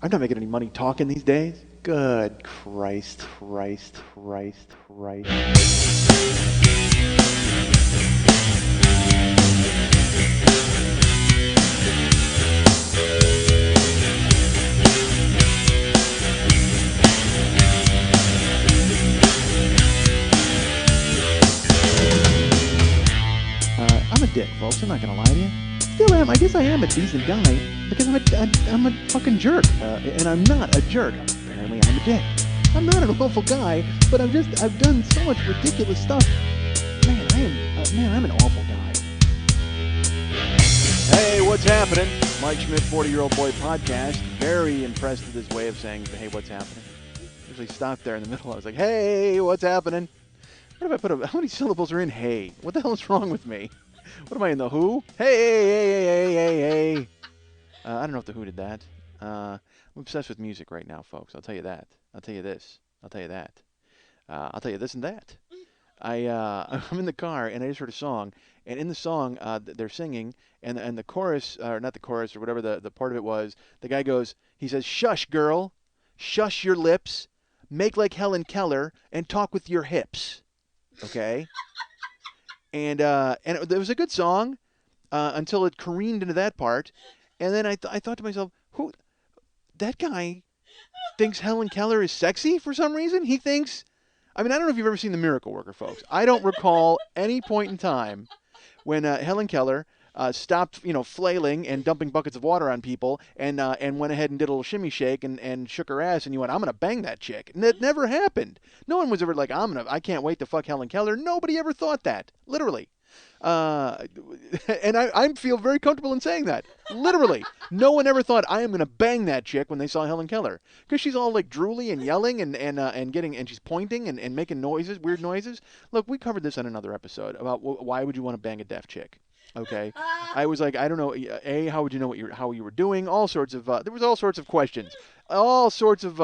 I'm not making any money talking these days. Good Christ, Christ, Christ, Christ. I'm a dick, folks. I'm not gonna lie to you. Still am. I guess I am a decent guy because I'm a fucking jerk, and I'm not a jerk. Apparently, I'm a dick. I'm not an awful guy, but I've done so much ridiculous stuff. I'm an awful guy. Hey, what's happening? Mike Schmidt, 40-Year-Old Boy Podcast. Very impressed with his way of saying, hey, what's happening? Usually stop there in the middle. I was like, hey, what's happening? What if I how many syllables are in hey? What the hell is wrong with me? What am I in the Who? Hey, hey, hey, hey, hey, hey. I don't know if the Who did that. I'm obsessed with music right now, folks. I'll tell you that. I'll tell you this. I'll tell you that. I'll tell you this and that. I'm in the car and I just heard a song, and in the song they're singing, and the chorus, or not the chorus, or whatever the part of it was, the guy goes, he says, "Shush, girl, shush your lips, make like Helen Keller, and talk with your hips." Okay, and it was a good song until it careened into that part, and then I thought to myself, who that guy thinks Helen Keller is sexy for some reason. He thinks. I mean, I don't know if you've ever seen The Miracle Worker, folks. I don't recall any point in time when Helen Keller stopped, flailing and dumping buckets of water on people, and went ahead and did a little shimmy shake and shook her ass, and you went, "I'm gonna bang that chick." And that never happened. No one was ever like, I can't wait to fuck Helen Keller." Nobody ever thought that, literally. Uh, and I feel very comfortable in saying that. Literally, no one ever thought I am gonna bang that chick when they saw Helen Keller, because she's all like drooly and yelling and she's pointing and making noises, weird noises. Look, we covered this on another episode about why would you want to bang a deaf chick. Okay, I was like, I don't know. How would you know how you were doing? All sorts of there was all sorts of questions, all sorts of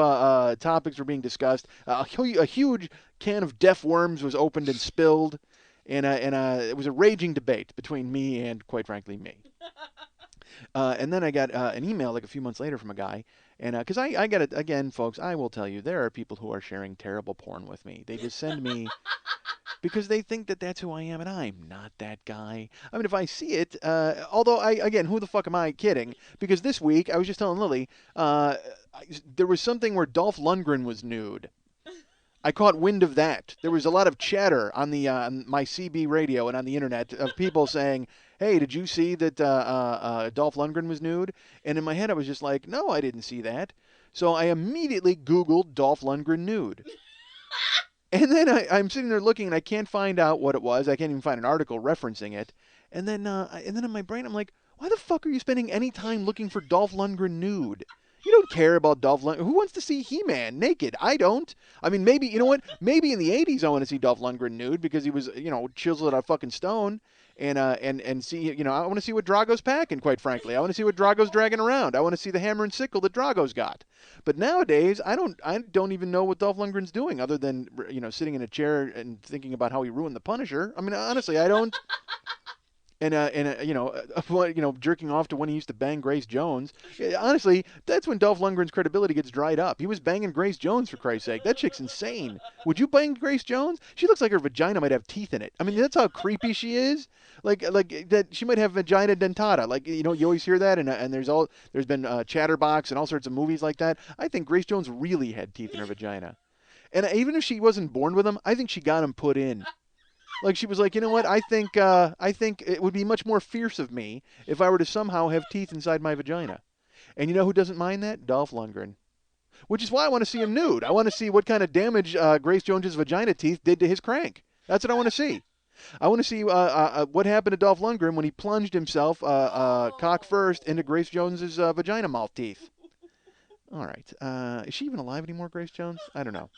topics were being discussed. A huge can of deaf worms was opened and spilled, and it was a raging debate between me and, quite frankly, me. And then I got an email like a few months later from a guy, and because I got it again, folks, I will tell you, there are people who are sharing terrible porn with me. They just send me because they think that that's who I am, and I'm not that guy. I mean, if I see it, although again, who the fuck am I kidding? Because this week I was just telling Lily, there was something where Dolph Lundgren was nude. I caught wind of that. There was a lot of chatter on the on my CB radio and on the internet of people saying, "Hey, did you see that Dolph Lundgren was nude?" And in my head, I was just like, "No, I didn't see that." So I immediately Googled Dolph Lundgren nude. And then I'm sitting there looking, and I can't find out what it was. I can't even find an article referencing it. And then in my brain, I'm like, why the fuck are you spending any time looking for Dolph Lundgren nude? You don't care about Dolph Lundgren. Who wants to see He-Man naked? I don't. I mean, maybe, you know what? Maybe in the 80s I want to see Dolph Lundgren nude because he was, chiseled out of fucking stone. And see, I want to see what Drago's packing, quite frankly. I want to see what Drago's dragging around. I want to see the hammer and sickle that Drago's got. But nowadays, I don't even know what Dolph Lundgren's doing other than, sitting in a chair and thinking about how he ruined the Punisher. I mean, honestly, I don't. Jerking off to when he used to bang Grace Jones. Honestly, that's when Dolph Lundgren's credibility gets dried up. He was banging Grace Jones, for Christ's sake. That chick's insane. Would you bang Grace Jones? She looks like her vagina might have teeth in it. I mean, that's how creepy she is. Like that she might have vagina dentata. Like, you always hear that, and there's been Chatterbox and all sorts of movies like that. I think Grace Jones really had teeth in her vagina. And even if she wasn't born with them, I think she got them put in. Like, she was like, you know what? I think it would be much more fierce of me if I were to somehow have teeth inside my vagina. And you know who doesn't mind that? Dolph Lundgren. Which is why I want to see him nude. I want to see what kind of damage Grace Jones's vagina teeth did to his crank. That's what I want to see. I want to see what happened to Dolph Lundgren when he plunged himself cock first into Grace Jones's vagina mouth teeth. All right. Is she even alive anymore, Grace Jones? I don't know.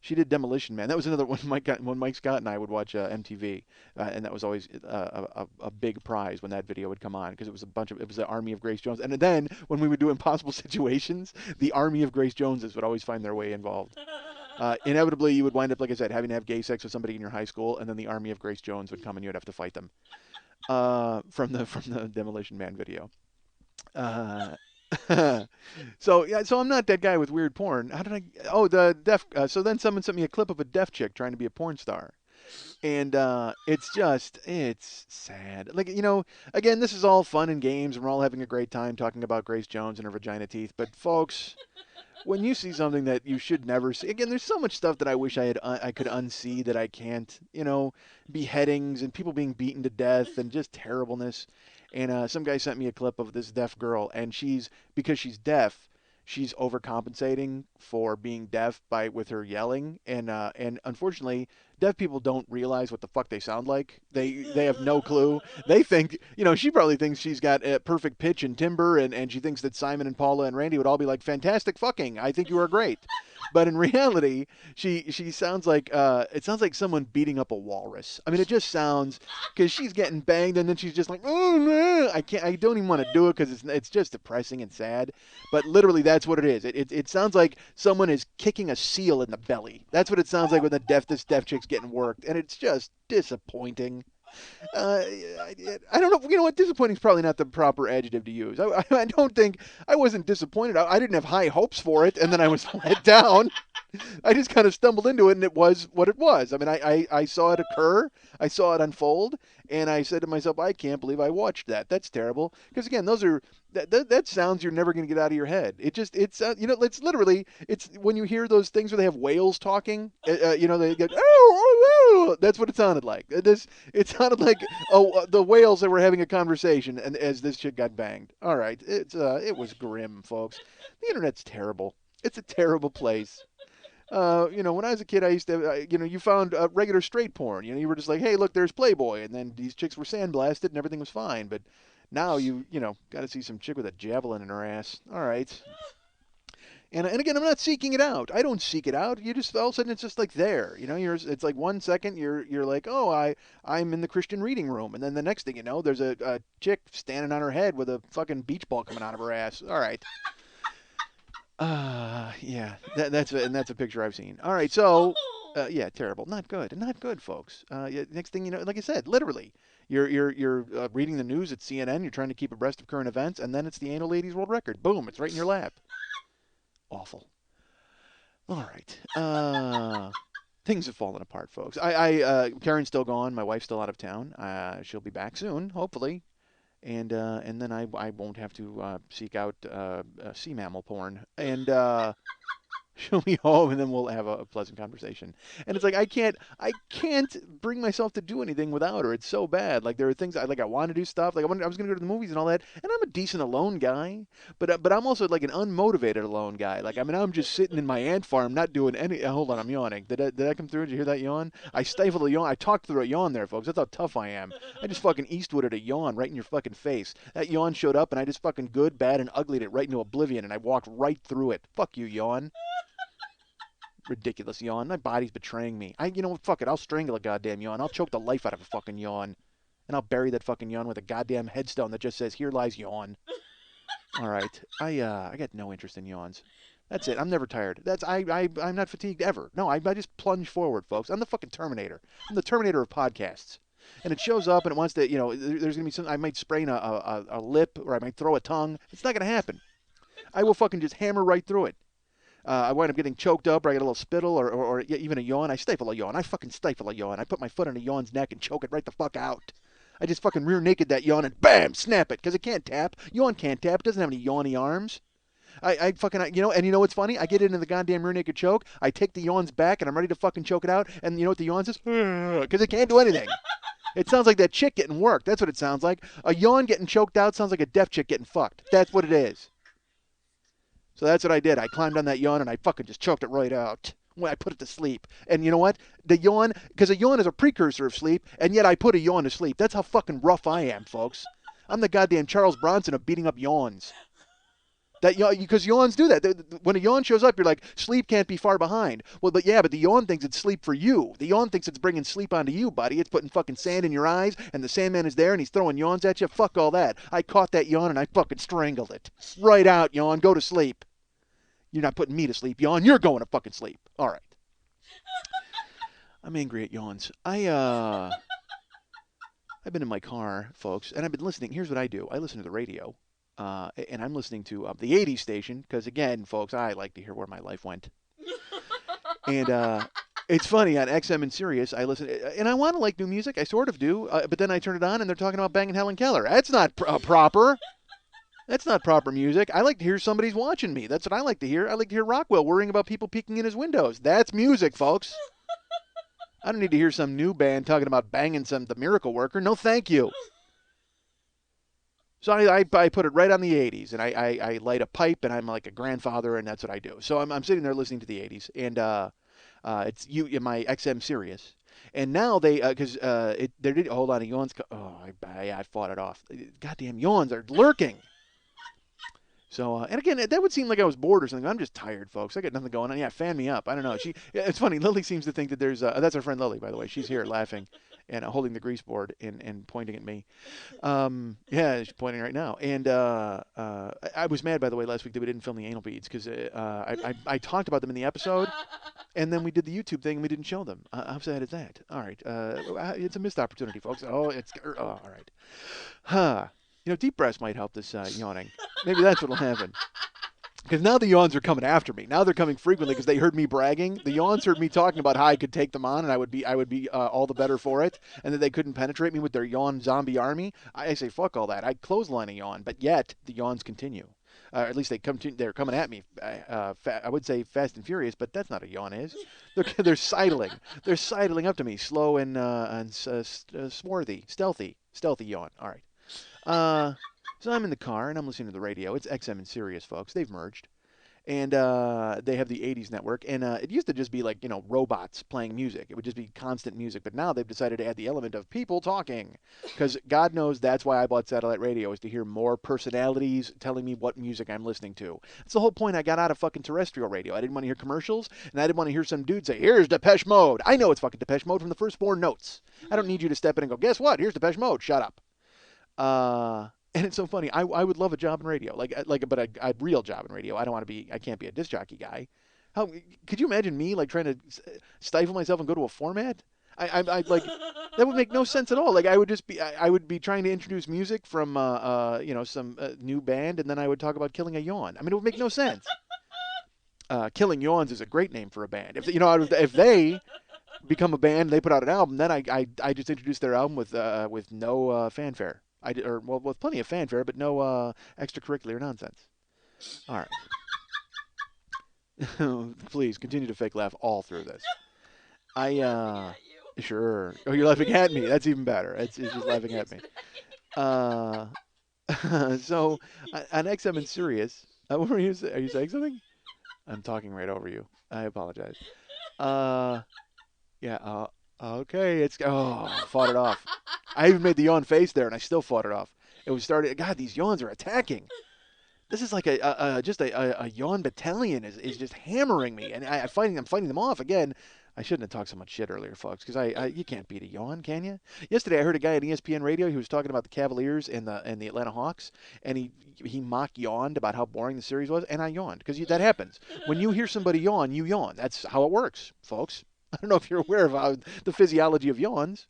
She did Demolition Man. That was another one when Mike Scott and I would watch MTV, and that was always a big prize when that video would come on because it was the army of Grace Jones. And then when we would do Impossible Situations, the army of Grace Joneses would always find their way involved. Inevitably, you would wind up, like I said, having to have gay sex with somebody in your high school, and then the army of Grace Jones would come and you'd have to fight them from the Demolition Man video. Uh, So yeah, so I'm not that guy with weird porn. How did I? Oh, the deaf. So then someone sent me a clip of a deaf chick trying to be a porn star, and it's sad. Like again, this is all fun and games, and we're all having a great time talking about Grace Jones and her vagina teeth. But folks, when you see something that you should never see, again, there's so much stuff that I wish I could unsee that I can't. Beheadings and people being beaten to death and just terribleness. And some guy sent me a clip of this deaf girl, and because she's deaf, she's overcompensating for being deaf by with her yelling, and unfortunately, deaf people don't realize what the fuck they sound like. They have no clue. They think, she probably thinks she's got a perfect pitch and timbre, and she thinks that Simon and Paula and Randy would all be like, fantastic fucking. I think you are great. But in reality, she sounds like it sounds like someone beating up a walrus. I mean, it just sounds because she's getting banged and then she's just like, oh no, I can't, I don't even want to do it because it's just depressing and sad. But literally, that's what it is. It sounds like someone is kicking a seal in the belly. That's what it sounds like when this deaf chick's getting worked, and it's just disappointing. I don't know. You know what? Disappointing is probably not the proper adjective to use. I don't think I wasn't disappointed. I didn't have high hopes for it, and then I was let down. I just kind of stumbled into it, and it was what it was. I mean, I saw it occur, I saw it unfold, and I said to myself, I can't believe I watched that. That's terrible. Because again, those are that sounds you're never going to get out of your head. It's literally it's when you hear those things where they have whales talking. They get that's what it sounded like. It sounded like the whales that were having a conversation, and as this chick got banged. All right, it was grim, folks. The internet's terrible. It's a terrible place. When I was a kid, I used to, you found regular straight porn. You were just like, hey, look, there's Playboy, and then these chicks were sandblasted, and everything was fine. But now got to see some chick with a javelin in her ass. All right. And again, I'm not seeking it out. I don't seek it out. You just all of a sudden it's just like there. It's like 1 second you're like, oh, I'm in the Christian reading room, and then the next thing you know, there's a chick standing on her head with a fucking beach ball coming out of her ass. All right. Yeah, that's a picture I've seen. All right, so yeah, terrible, not good, folks. Yeah, next thing you know, like I said, literally, you're reading the news at CNN. You're trying to keep abreast of current events, and then it's the anal ladies world record. Boom, it's right in your lap. Awful. All right. Things have fallen apart, folks. Karen's still gone. My wife's still out of town. She'll be back soon, hopefully. And then I won't have to seek out sea mammal porn. And she'll be home, and then we'll have a pleasant conversation. And it's like I can't bring myself to do anything without her. It's so bad. Like there are things I want to do stuff. Like I was gonna go to the movies and all that. And I'm a decent alone guy, but I'm also like an unmotivated alone guy. Like I mean I'm just sitting in my ant farm, not doing any. Hold on, I'm yawning. Did I come through? Did you hear that yawn? I stifled a yawn. I talked through a yawn there, folks. That's how tough I am. I just fucking Eastwooded a yawn right in your fucking face. That yawn showed up, and I just fucking good, bad, and uglied it right into oblivion, and I walked right through it. Fuck you, yawn. Ridiculous yawn. My body's betraying me. Fuck it. I'll strangle a goddamn yawn. I'll choke the life out of a fucking yawn. And I'll bury that fucking yawn with a goddamn headstone that just says, here lies yawn. All right. I got no interest in yawns. That's it. I'm never tired. I'm not fatigued ever. No, I just plunge forward, folks. I'm the fucking Terminator. I'm the Terminator of podcasts. And it shows up and it wants to, there's going to be some, I might sprain a lip or I might throw a tongue. It's not going to happen. I will fucking just hammer right through it. I wind up getting choked up, or I get a little spittle, or even a yawn. I stifle a yawn. I fucking stifle a yawn. I put my foot on a yawn's neck and choke it right the fuck out. I just fucking rear naked that yawn and bam, snap it, because it can't tap. Yawn can't tap. It doesn't have any yawny arms. I fucking, and you know what's funny? I get into the goddamn rear naked choke. I take the yawns back, and I'm ready to fucking choke it out. And you know what the yawn says? Because it can't do anything. It sounds like that chick getting worked. That's what it sounds like. A yawn getting choked out sounds like a deaf chick getting fucked. That's what it is. So that's what I did. I climbed on that yawn and I fucking just choked it right out. When I put it to sleep. And you know what? The yawn, because a yawn is a precursor of sleep, and yet I put a yawn to sleep. That's how fucking rough I am, folks. I'm the goddamn Charles Bronson of beating up yawns. Because yawns do that. When a yawn shows up, you're like, sleep can't be far behind. Well, but the yawn thinks it's sleep for you. The yawn thinks it's bringing sleep onto you, buddy. It's putting fucking sand in your eyes, and the Sandman is there, and he's throwing yawns at you. Fuck all that. I caught that yawn, and I fucking strangled it. Right out, yawn. Go to sleep. You're not putting me to sleep, yawn. You're going to fucking sleep. All right. I'm angry at yawns. I've been in my car, folks, and I've been listening. Here's what I do. I listen to the radio. and I'm listening to the '80s station because, again, folks, I like to hear where my life went. And it's funny on XM and Sirius. I listen, and I want to like new music. I sort of do, but then I turn it on, and they're talking about banging Helen Keller. That's not proper. That's not proper music. I like to hear somebody's watching me. That's what I like to hear. I like to hear Rockwell worrying about people peeking in his windows. That's music, folks. I don't need to hear some new band talking about banging the miracle worker. No, thank you. So I put it right on the '80s, and I light a pipe, and I'm like a grandfather, and that's what I do. So I'm sitting there listening to the '80s, and it's you in my XM Sirius. And now they, because they did hold on, Yawns. I fought it off. Goddamn Yawns are lurking. So, and again, that would seem like I was bored or something. I'm just tired, folks. I got nothing going on. Yeah, fan me up. I don't know. It's funny. Lily seems to think that there's, that's our friend Lily, by the way. She's here laughing and holding the grease board and pointing at me. Yeah, she's pointing right now. And I was mad, by the way, last week that we didn't film the anal beads because I talked about them in the episode, and then we did the YouTube thing and we didn't show them. How sad is that? All right. It's a missed opportunity, folks. All right. Huh. Deep breaths might help this yawning. Maybe that's what'll happen. Because now the yawns are coming after me. Now they're coming frequently because they heard me bragging. The yawns heard me talking about how I could take them on and I would be all the better for it, and that they couldn't penetrate me with their yawn zombie army. I say fuck all that. I'd clothesline a yawn, but yet the yawns continue. At least they're coming at me. I would say fast and furious, but that's not a yawn, is? They're sidling. They're sidling up to me, slow and swarthy, stealthy yawn. All right. So I'm in the car and I'm listening to the radio. It's XM and Sirius, folks. They've merged. And they have the '80s network. And it used to just be like, robots playing music. It would just be constant music. But now they've decided to add the element of people talking. Because God knows that's why I bought satellite radio, is to hear more personalities telling me what music I'm listening to. That's the whole point I got out of fucking terrestrial radio. I didn't want to hear commercials, and I didn't want to hear some dude say, here's Depeche Mode. I know it's fucking Depeche Mode from the first 4 notes. I don't need you to step in and go, guess what? Here's Depeche Mode. Shut up. And it's so funny. I would love a job in radio, but a real job in radio. I can't be a disc jockey guy. How could you imagine me like trying to stifle myself and go to a format? I like that would make no sense at all. Like I would be trying to introduce music from some new band, and then I would talk about killing a yawn. I mean, it would make no sense. Killing Yawns is a great name for a band. If they become a band, they put out an album, then I just introduce their album with no fanfare. With plenty of fanfare, but no extracurricular nonsense. All right. Please continue to fake laugh all through this. Sure. Oh, you're laughing at me. That's even better. It's just laughing at me. So on XM and Sirius, what were you? Are you saying something? I'm talking right over you. I apologize. Yeah. Okay. Fought it off. I even made the yawn face there, and I still fought it off. It was starting. God, these yawns are attacking. This is like a yawn battalion is just hammering me, and I'm fighting them off again. I shouldn't have talked so much shit earlier, folks, because you can't beat a yawn, can you? Yesterday, I heard a guy on ESPN Radio. He was talking about the Cavaliers and the Atlanta Hawks, and he mock yawned about how boring the series was, and I yawned because that happens when you hear somebody yawn. You yawn. That's how it works, folks. I don't know if you're aware of how the physiology of yawns.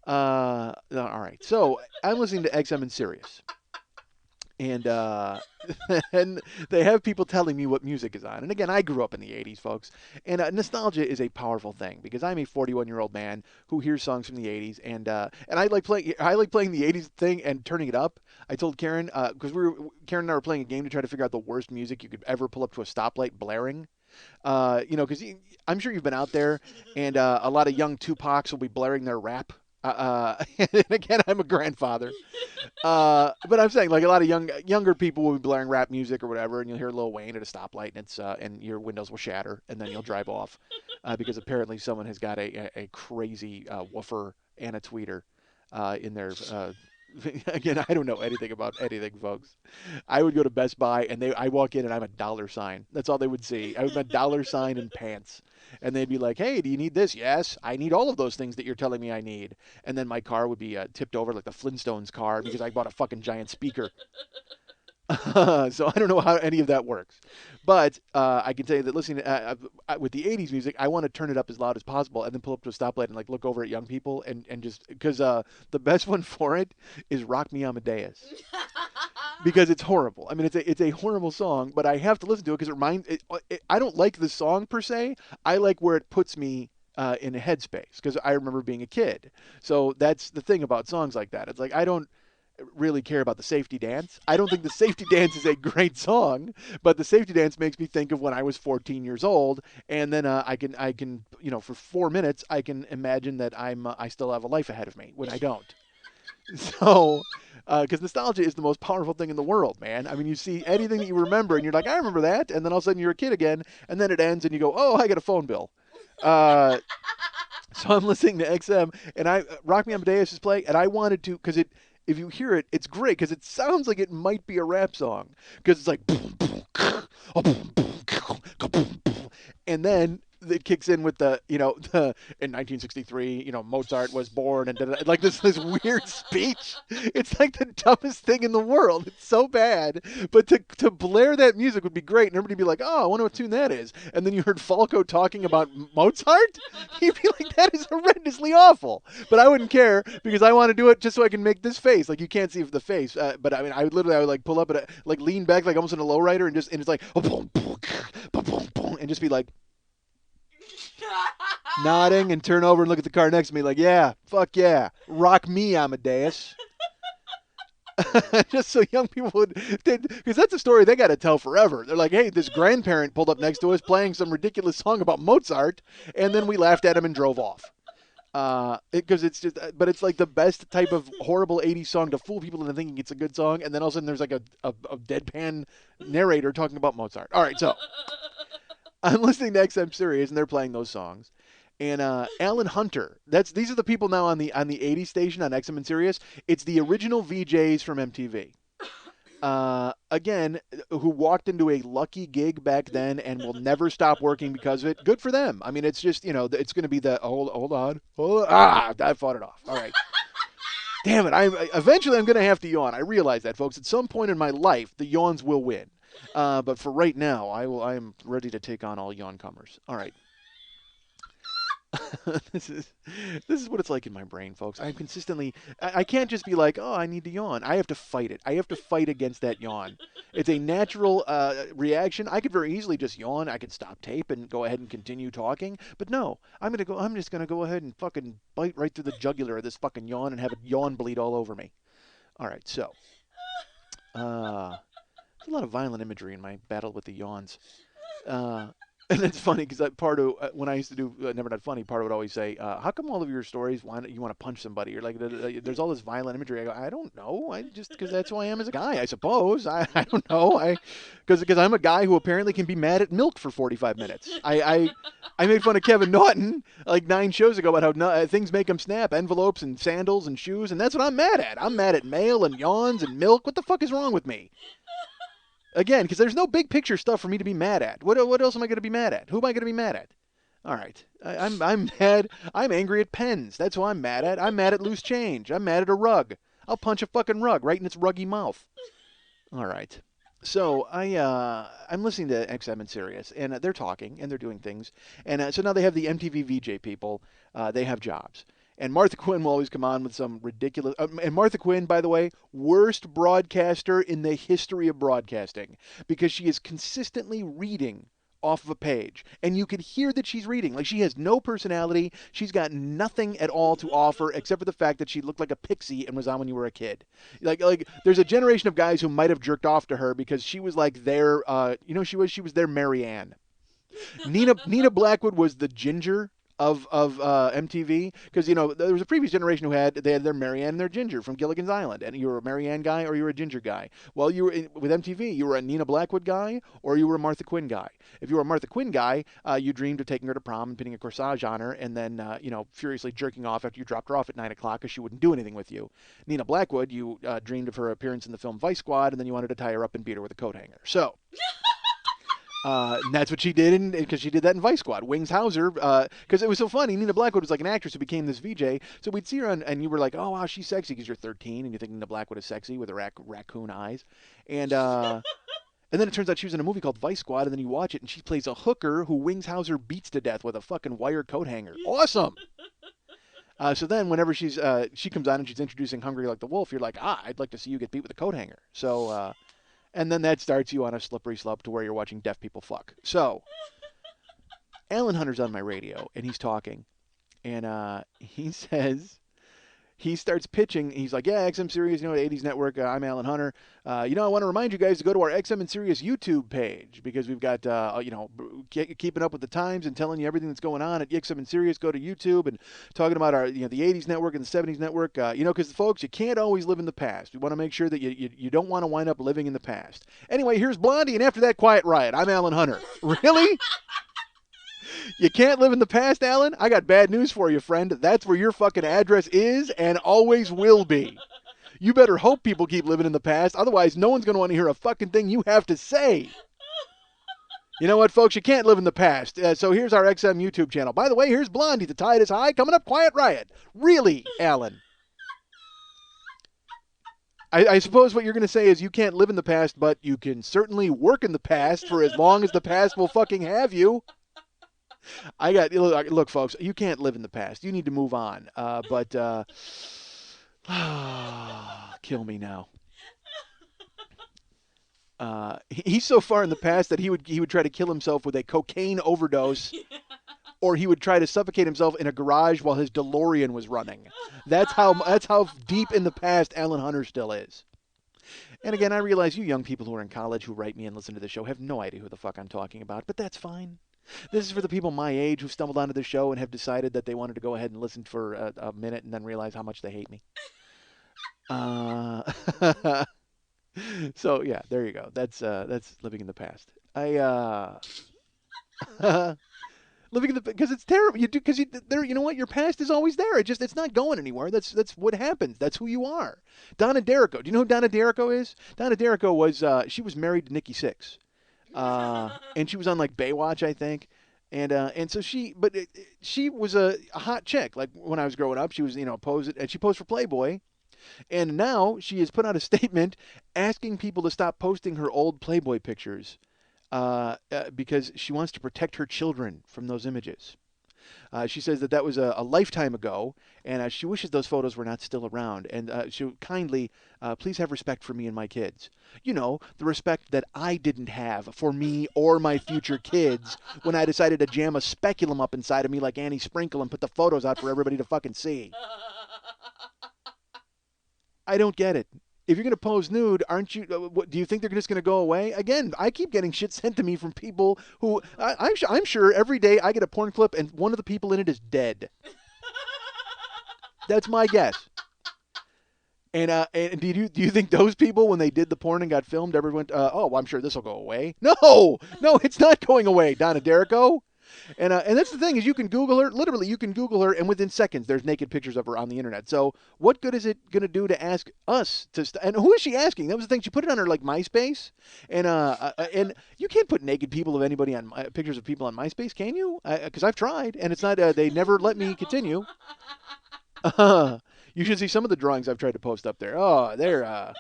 All right. So I'm listening to XM and Sirius. And and they have people telling me what music is on. And again, I grew up in the '80s, folks. And nostalgia is a powerful thing because I'm a 41-year-old man who hears songs from the '80s, and I like playing the '80s thing and turning it up. I told Karen because Karen and I were playing a game to try to figure out the worst music you could ever pull up to a stoplight blaring. Because I'm sure you've been out there, and a lot of young Tupacs will be blaring their rap. And again, I'm a grandfather. But I'm saying, like, a lot of younger people will be blaring rap music or whatever, and you'll hear Lil Wayne at a stoplight, and and your windows will shatter, and then you'll drive off because apparently someone has got a crazy woofer and a tweeter in their. Again, I don't know anything about anything, folks. I would go to Best Buy, and I walk in, and I'm a dollar sign. That's all they would see. I would a dollar sign and pants. And they'd be like, hey, do you need this? Yes, I need all of those things that you're telling me I need. And then my car would be tipped over like the Flintstones car because I bought a fucking giant speaker. So I don't know how any of that works, but I can tell you that listening to, with the '80s music, I want to turn it up as loud as possible, and then pull up to a stoplight and like look over at young people and just because the best one for it is "Rock Me Amadeus." Because it's horrible. I mean, it's a horrible song, but I have to listen to it because I don't like the song per se. I like where it puts me in a headspace because I remember being a kid. So that's the thing about songs like that. It's like I don't really care about the safety dance. I don't think the safety dance is a great song, but the safety dance makes me think of when I was 14 years old, and then I can for 4 minutes I can imagine that I still have a life ahead of me when I don't. So, because nostalgia is the most powerful thing in the world, man. I mean, you see anything that you remember, and you're like, I remember that, and then all of a sudden you're a kid again, and then it ends, and you go, oh, I got a phone bill. Uh, so I'm listening to XM, and Rock Me Amadeus is playing, and I wanted to, because if you hear it, it's great, because it sounds like it might be a rap song, because it's like, boom, boom, boom, boom, boom, and then it kicks in with the in 1963 Mozart was born and like this weird speech. It's like the dumbest thing in the world. It's so bad, but to blare that music would be great, and everybody would be like, oh, I wonder what tune that is. And then you heard Falco talking about Mozart. You'd be like, that is horrendously awful, but I wouldn't care because I want to do it just so I can make this face. Like, you can't see the face, but I mean, I would like pull up and like lean back like almost in a lowrider and it's like and just be like nodding and turn over and look at the car next to me like, yeah, fuck yeah, rock me, Amadeus. Just so young people would, because that's a story they got to tell forever. They're like, hey, this grandparent pulled up next to us playing some ridiculous song about Mozart, and then we laughed at him and drove off. Because it's just, but it's like the best type of horrible '80s song to fool people into thinking it's a good song, and then all of a sudden there's like a deadpan narrator talking about Mozart. All right, so I'm listening to XM Sirius, and they're playing those songs. And Alan Hunter, these are the people now on the '80s station on XM and Sirius. It's the original VJs from MTV. Again, who walked into a lucky gig back then and will never stop working because of it. Good for them. I mean, it's just it's going to be the hold on, I fought it off. All right. Damn it! Eventually I'm going to have to yawn. I realize that, folks. At some point in my life, the yawns will win. But for right now, I am ready to take on all yawn comers. All right. this is what it's like in my brain, folks. I'm consistently I can't just be like, oh, I need to yawn. I have to fight it. I have to fight against that yawn. It's a natural reaction. I could very easily just yawn. I could stop tape and go ahead and continue talking. But no, I'm just gonna go ahead and fucking bite right through the jugular of this fucking yawn and have it yawn bleed all over me. All right, so there's a lot of violent imagery in my battle with the yawns. Uh, And it's funny because part of when I used to do Never Not Funny, part of it would always say, "How come all of your stories you want to punch somebody?" You're like, "There's all this violent imagery." I go, "I don't know. I just because that's who I am as a guy, I suppose. I don't know. Because I'm a guy who apparently can be mad at milk for 45 minutes. I made fun of Kevin Naughton like 9 shows ago about how things make him snap, envelopes and sandals and shoes, and that's what I'm mad at. I'm mad at mail and yawns and milk. What the fuck is wrong with me? Again, because there's no big picture stuff for me to be mad at. What else am I going to be mad at? Who am I going to be mad at? All right, I'm mad. I'm angry at pens. That's who I'm mad at. I'm mad at loose change. I'm mad at a rug. I'll punch a fucking rug right in its ruggy mouth. All right. So I'm listening to XM and Sirius, and they're talking and they're doing things, and so now they have the MTV VJ people. They have jobs. And Martha Quinn will always come on with some ridiculous. And Martha Quinn, by the way, worst broadcaster in the history of broadcasting because she is consistently reading off of a page. And you can hear that she's reading. Like, she has no personality. She's got nothing at all to offer except for the fact that she looked like a pixie and was on when you were a kid. Like there's a generation of guys who might have jerked off to her because she was like their, she was their Mary Ann. Nina Blackwood was the Ginger of MTV because there was a previous generation who had their Marianne and their Ginger from Gilligan's Island, and you were a Marianne guy or you were a Ginger guy. Well, with MTV, you were a Nina Blackwood guy or you were a Martha Quinn guy. If you were a Martha Quinn guy, you dreamed of taking her to prom and putting a corsage on her, and then furiously jerking off after you dropped her off at 9 o'clock because she wouldn't do anything with you. Nina Blackwood, you dreamed of her appearance in the film Vice Squad, and then you wanted to tie her up and beat her with a coat hanger. So. And that's what she did, because she did that in Vice Squad. Wings Hauser, because it was so funny. Nina Blackwood was like an actress who became this VJ. So we'd see her on, and you were like, oh, wow, she's sexy because you're 13, and you think Nina Blackwood is sexy with her raccoon eyes. And and then it turns out she was in a movie called Vice Squad, and then you watch it, and she plays a hooker who Wings Hauser beats to death with a fucking wire coat hanger. Awesome! So then whenever she comes on and she's introducing Hungry Like the Wolf, you're like, I'd like to see you get beat with a coat hanger. So, and then that starts you on a slippery slope to where you're watching deaf people fuck. So, Alan Hunter's on my radio, and he's talking, and he says, he starts pitching. He's like, yeah, XM Sirius, 80s Network. I'm Alan Hunter. I want to remind you guys to go to our XM and Sirius YouTube page because we've got, keeping up with the times and telling you everything that's going on at XM and Sirius. Go to YouTube and talking about our, the 80s Network and the 70s Network. Because folks, you can't always live in the past. We want to make sure that you don't want to wind up living in the past. Anyway, here's Blondie, and after that, Quiet Riot. I'm Alan Hunter. Really? You can't live in the past, Alan? I got bad news for you, friend. That's where your fucking address is and always will be. You better hope people keep living in the past. Otherwise, no one's going to want to hear a fucking thing you have to say. You know what, folks? You can't live in the past. So here's our XM YouTube channel. By the way, here's Blondie. The tide is high. Coming up, Quiet Riot. Really, Alan? I suppose what you're going to say is you can't live in the past, but you can certainly work in the past for as long as the past will fucking have you. Look, folks, you can't live in the past. You need to move on. Kill me now. He's so far in the past that he would try to kill himself with a cocaine overdose, or he would try to suffocate himself in a garage while his DeLorean was running. That's how deep in the past Alan Hunter still is. And again, I realize you young people who are in college who write me and listen to the show have no idea who the fuck I'm talking about, but that's fine. This is for the people my age who stumbled onto the show and have decided that they wanted to go ahead and listen for a minute and then realize how much they hate me. So yeah, there you go. That's living in the past. Living in the, because it's terrible. You do, because you know what? Your past is always there. It's not going anywhere. That's what happens. That's who you are. Donna D'Errico. Do you know who Donna D'Errico is? Donna D'Errico was she was married to Nikki Sixx. And she was on like Baywatch, I think, and so she was a hot chick. Like when I was growing up, she was she posed for Playboy, and now she has put out a statement asking people to stop posting her old Playboy pictures, because she wants to protect her children from those images. She says that was a lifetime ago, and she wishes those photos were not still around. And she kindly, please have respect for me and my kids. The respect that I didn't have for me or my future kids when I decided to jam a speculum up inside of me like Annie Sprinkle and put the photos out for everybody to fucking see. I don't get it. If you're going to pose nude, aren't you? Do you think they're just going to go away? Again, I keep getting shit sent to me from people who I'm sure every day I get a porn clip and one of the people in it is dead. That's my guess. And do you think those people, when they did the porn and got filmed, ever went, oh, well, I'm sure this will go away? No, it's not going away, Donna D'Errico. And that's the thing is you can Google her. Literally, you can Google her, and within seconds, there's naked pictures of her on the internet. So what good is it going to do to ask us to? And who is she asking? That was the thing. She put it on her like MySpace, and you can't put naked people of anybody on pictures of people on MySpace, can you? Because I've tried, and it's not. They never let me continue. You should see some of the drawings I've tried to post up there. Oh, they're.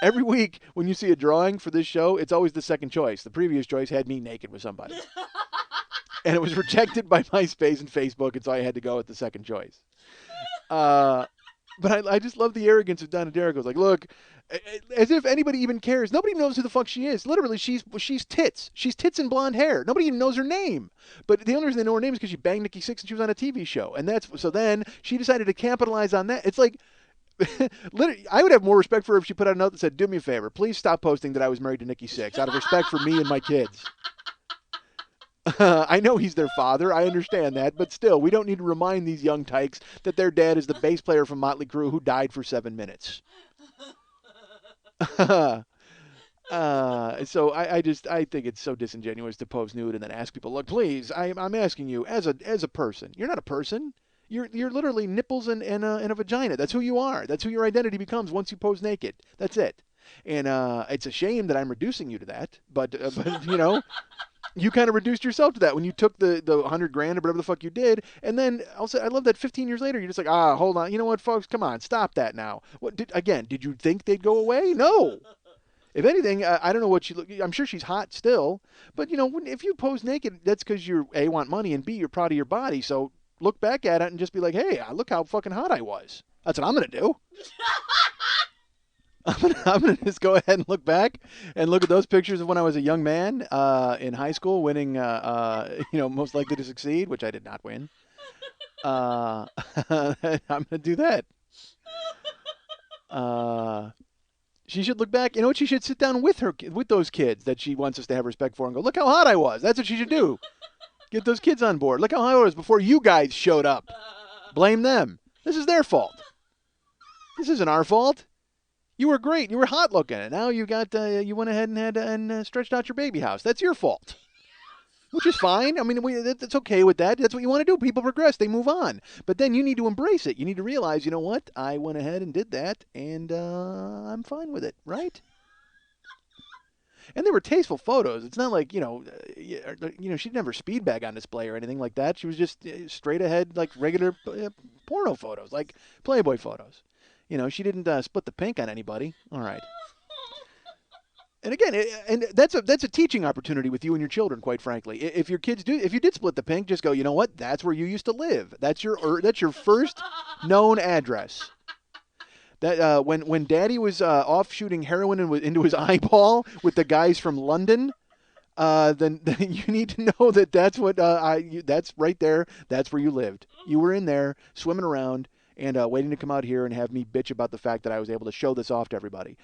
Every week when you see a drawing for this show, it's always the second choice. The previous choice had me naked with somebody. And it was rejected by MySpace and Facebook, and so I had to go with the second choice. But I just love the arrogance of Donna D'Errico. It's like, look, as if anybody even cares. Nobody knows who the fuck she is. Literally, she's tits. She's tits and blonde hair. Nobody even knows her name. But the only reason they know her name is because she banged Nikki Sixx and she was on a TV show. And so then she decided to capitalize on that. It's like, literally, I would have more respect for her if she put out a note that said, do me a favor, please stop posting that I was married to Nikki Sixx out of respect for me and my kids. I know he's their father. I understand that. But still, we don't need to remind these young tykes that their dad is the bass player from Motley Crue who died for 7 minutes. So I think it's so disingenuous to pose nude and then ask people, look, please, I'm asking you as a person. You're not a person. You're literally nipples and a vagina. That's who you are. That's who your identity becomes once you pose naked. That's it. And it's a shame that I'm reducing you to that. But You kind of reduced yourself to that when you took the 100 grand or whatever the fuck you did, and then also I love that 15 years later you're just like, hold on, you know what, folks, come on, stop that now. What did you think they'd go away? No. If anything, I don't know what she look. I'm sure she's hot still, but if you pose naked, that's because you A, want money, and B, you're proud of your body. So look back at it and just be like, hey, look how fucking hot I was. That's what I'm gonna do. I'm gonna just go ahead and look back and look at those pictures of when I was a young man in high school, winning, most likely to succeed, which I did not win. I'm gonna do that. She should look back. You know what? She should sit down with those kids that she wants us to have respect for, and go, look how hot I was. That's what she should do. Get those kids on board. Look how hot I was before you guys showed up. Blame them. This is their fault. This isn't our fault. You were great. You were hot looking, and now you went ahead and stretched out your baby house. That's your fault. Which is fine. I mean, that's okay with that. That's what you want to do. People progress. They move on. But then you need to embrace it. You need to realize, you know what? I went ahead and did that, and I'm fine with it, right? And they were tasteful photos. It's not like, she'd never speed bag on display or anything like that. She was just straight ahead, like regular porno photos, like Playboy photos. She didn't split the pink on anybody. All right. And again, that's a teaching opportunity with you and your children, quite frankly. If your kids if you did split the pink, just go, you know what? That's where you used to live. That's your first known address. That when Daddy was off shooting heroin into his eyeball with the guys from London, then you need to know that's what that's right there. That's where you lived. You were in there swimming around and waiting to come out here and have me bitch about the fact that I was able to show this off to everybody.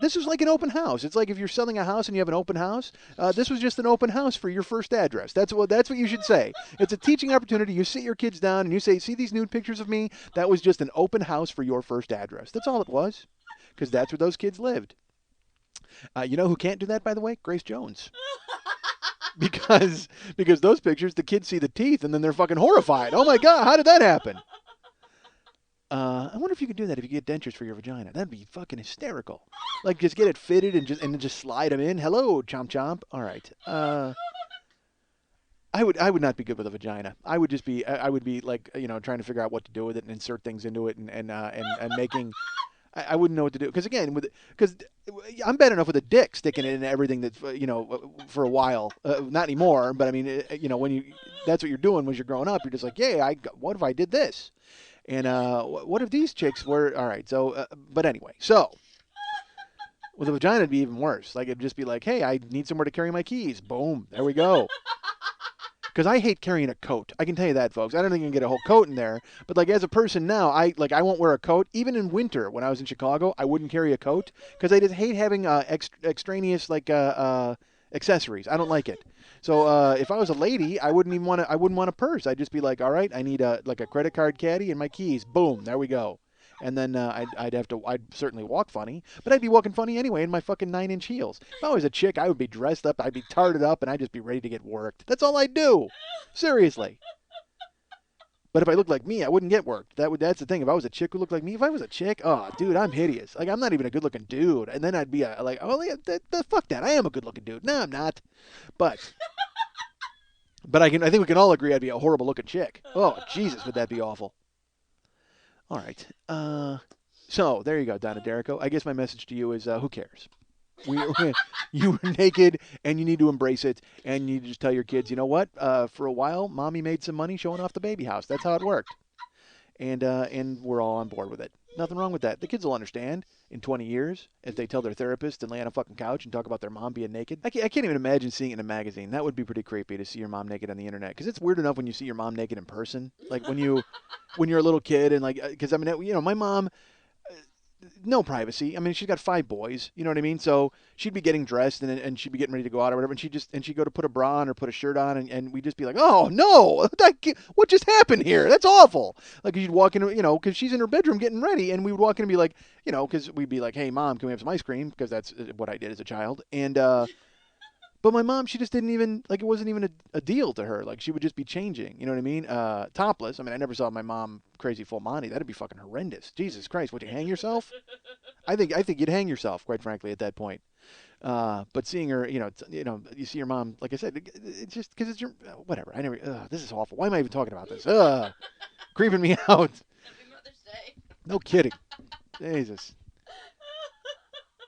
This is like an open house. It's like if you're selling a house and you have an open house. This was just an open house for your first address. That's what you should say. It's a teaching opportunity. You sit your kids down and you say, see these nude pictures of me? That was just an open house for your first address. That's all it was, because that's where those kids lived. You know who can't do that, by the way? Grace Jones. Because those pictures, the kids see the teeth and then they're fucking horrified. Oh my God, how did that happen? I wonder if you could do that if you get dentures for your vagina. That'd be fucking hysterical. Like, just get it fitted and then just slide them in. Hello, chomp chomp. All right. I would not be good with a vagina. I would be like, trying to figure out what to do with it and insert things into it and making. I wouldn't know what to do because I'm bad enough with a dick sticking it in everything that's for a while. Not anymore, but I mean, when that's what you're doing when you're growing up. You're just like, yeah, what if I did this? And what if these chicks were all right? So, but anyway, so with a vagina, it'd be even worse. Like, it'd just be like, hey, I need somewhere to carry my keys. Boom, there we go. Because I hate carrying a coat. I can tell you that, folks. I don't think you can get a whole coat in there. But like, as a person now, I won't wear a coat. Even in winter, when I was in Chicago, I wouldn't carry a coat because I just hate having extraneous accessories. I don't like it. So if I was a lady, I wouldn't want a purse. I'd just be like, all right, I need a credit card caddy and my keys. Boom, there we go. And then I'd certainly walk funny, but I'd be walking funny anyway in my fucking 9-inch heels. If I was a chick, I would be dressed up, I'd be tarted up, and I'd just be ready to get worked. That's all I'd do. Seriously. But if I looked like me, I wouldn't get worked. That's the thing. If I was a chick who looked like me, if I was a chick, oh, dude, I'm hideous. Like, I'm not even a good-looking dude. And then I'd be oh, yeah, fuck that. I am a good-looking dude. No, I'm not. But I think we can all agree I'd be a horrible-looking chick. Oh, Jesus, would that be awful. All right. So there you go, Donna Derrico. I guess my message to you is, who cares? You were naked, and you need to embrace it, and you just tell your kids, you know what? For a while, Mommy made some money showing off the baby house. That's how it worked. And we're all on board with it. Nothing wrong with that. The kids will understand in 20 years if they tell their therapist and lay on a fucking couch and talk about their mom being naked. I can't even imagine seeing it in a magazine. That would be pretty creepy to see your mom naked on the internet, because it's weird enough when you see your mom naked in person. Like when you're a little kid and because I mean, my mom, no privacy. I mean, she's got 5 boys. You know what I mean? So she'd be getting dressed and she'd be getting ready to go out or whatever, and she'd go to put a bra on or put a shirt on, and we'd just be like, oh no, what just happened here? That's awful. Like, you'd walk in, because she's in her bedroom getting ready, and we would walk in and be like, because we'd be like, hey Mom, can we have some ice cream? Because that's what I did as a child, and but my mom, she just didn't even, it wasn't even a deal to her. Like, she would just be changing, you know what I mean? Topless. I mean, I never saw my mom crazy full Monty. That'd be fucking horrendous. Jesus Christ, would you hang yourself? I think you'd hang yourself, quite frankly, at that point. But seeing her, you see your mom, like I said, it's just because it's your whatever. I never. This is awful. Why am I even talking about this? Creeping me out. Happy Mother's Day. No kidding. Jesus.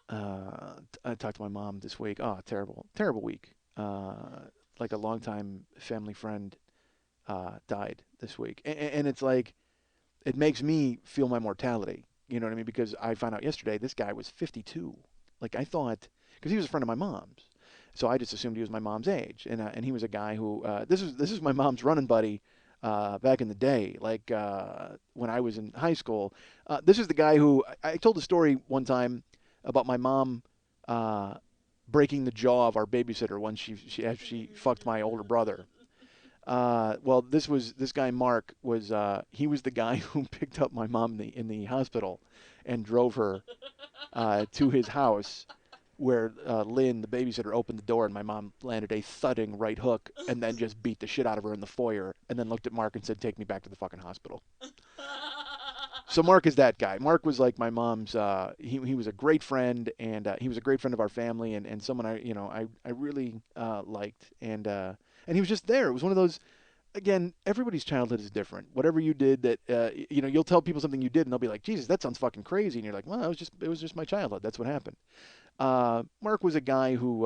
I talked to my mom this week. Oh, terrible, terrible week. Like a longtime family friend died this week, and it's like it makes me feel my mortality. You know what I mean? Because I found out yesterday this guy was 52. Like I thought, because he was a friend of my mom's, so I just assumed he was my mom's age, and he was a guy who this is my mom's running buddy. Back in the day, like when I was in high school, this is the guy who I told a story one time about my mom uh, breaking the jaw of our babysitter when she fucked my older brother. Well, this guy Mark was he was the guy who picked up my mom in the hospital and drove her to his house, where Lynn, the babysitter, opened the door and my mom landed a thudding right hook and then just beat the shit out of her in the foyer and then looked at Mark and said, "Take me back to the fucking hospital." So Mark is that guy. Mark was like my mom's. He was a great friend, and he was a great friend of our family, and someone I really liked, and he was just there. It was one of those. Again, everybody's childhood is different. Whatever you did that, you'll tell people something you did, and they'll be like, "Jesus, that sounds fucking crazy," and you're like, "Well, it was just my childhood. That's what happened." Mark was a guy who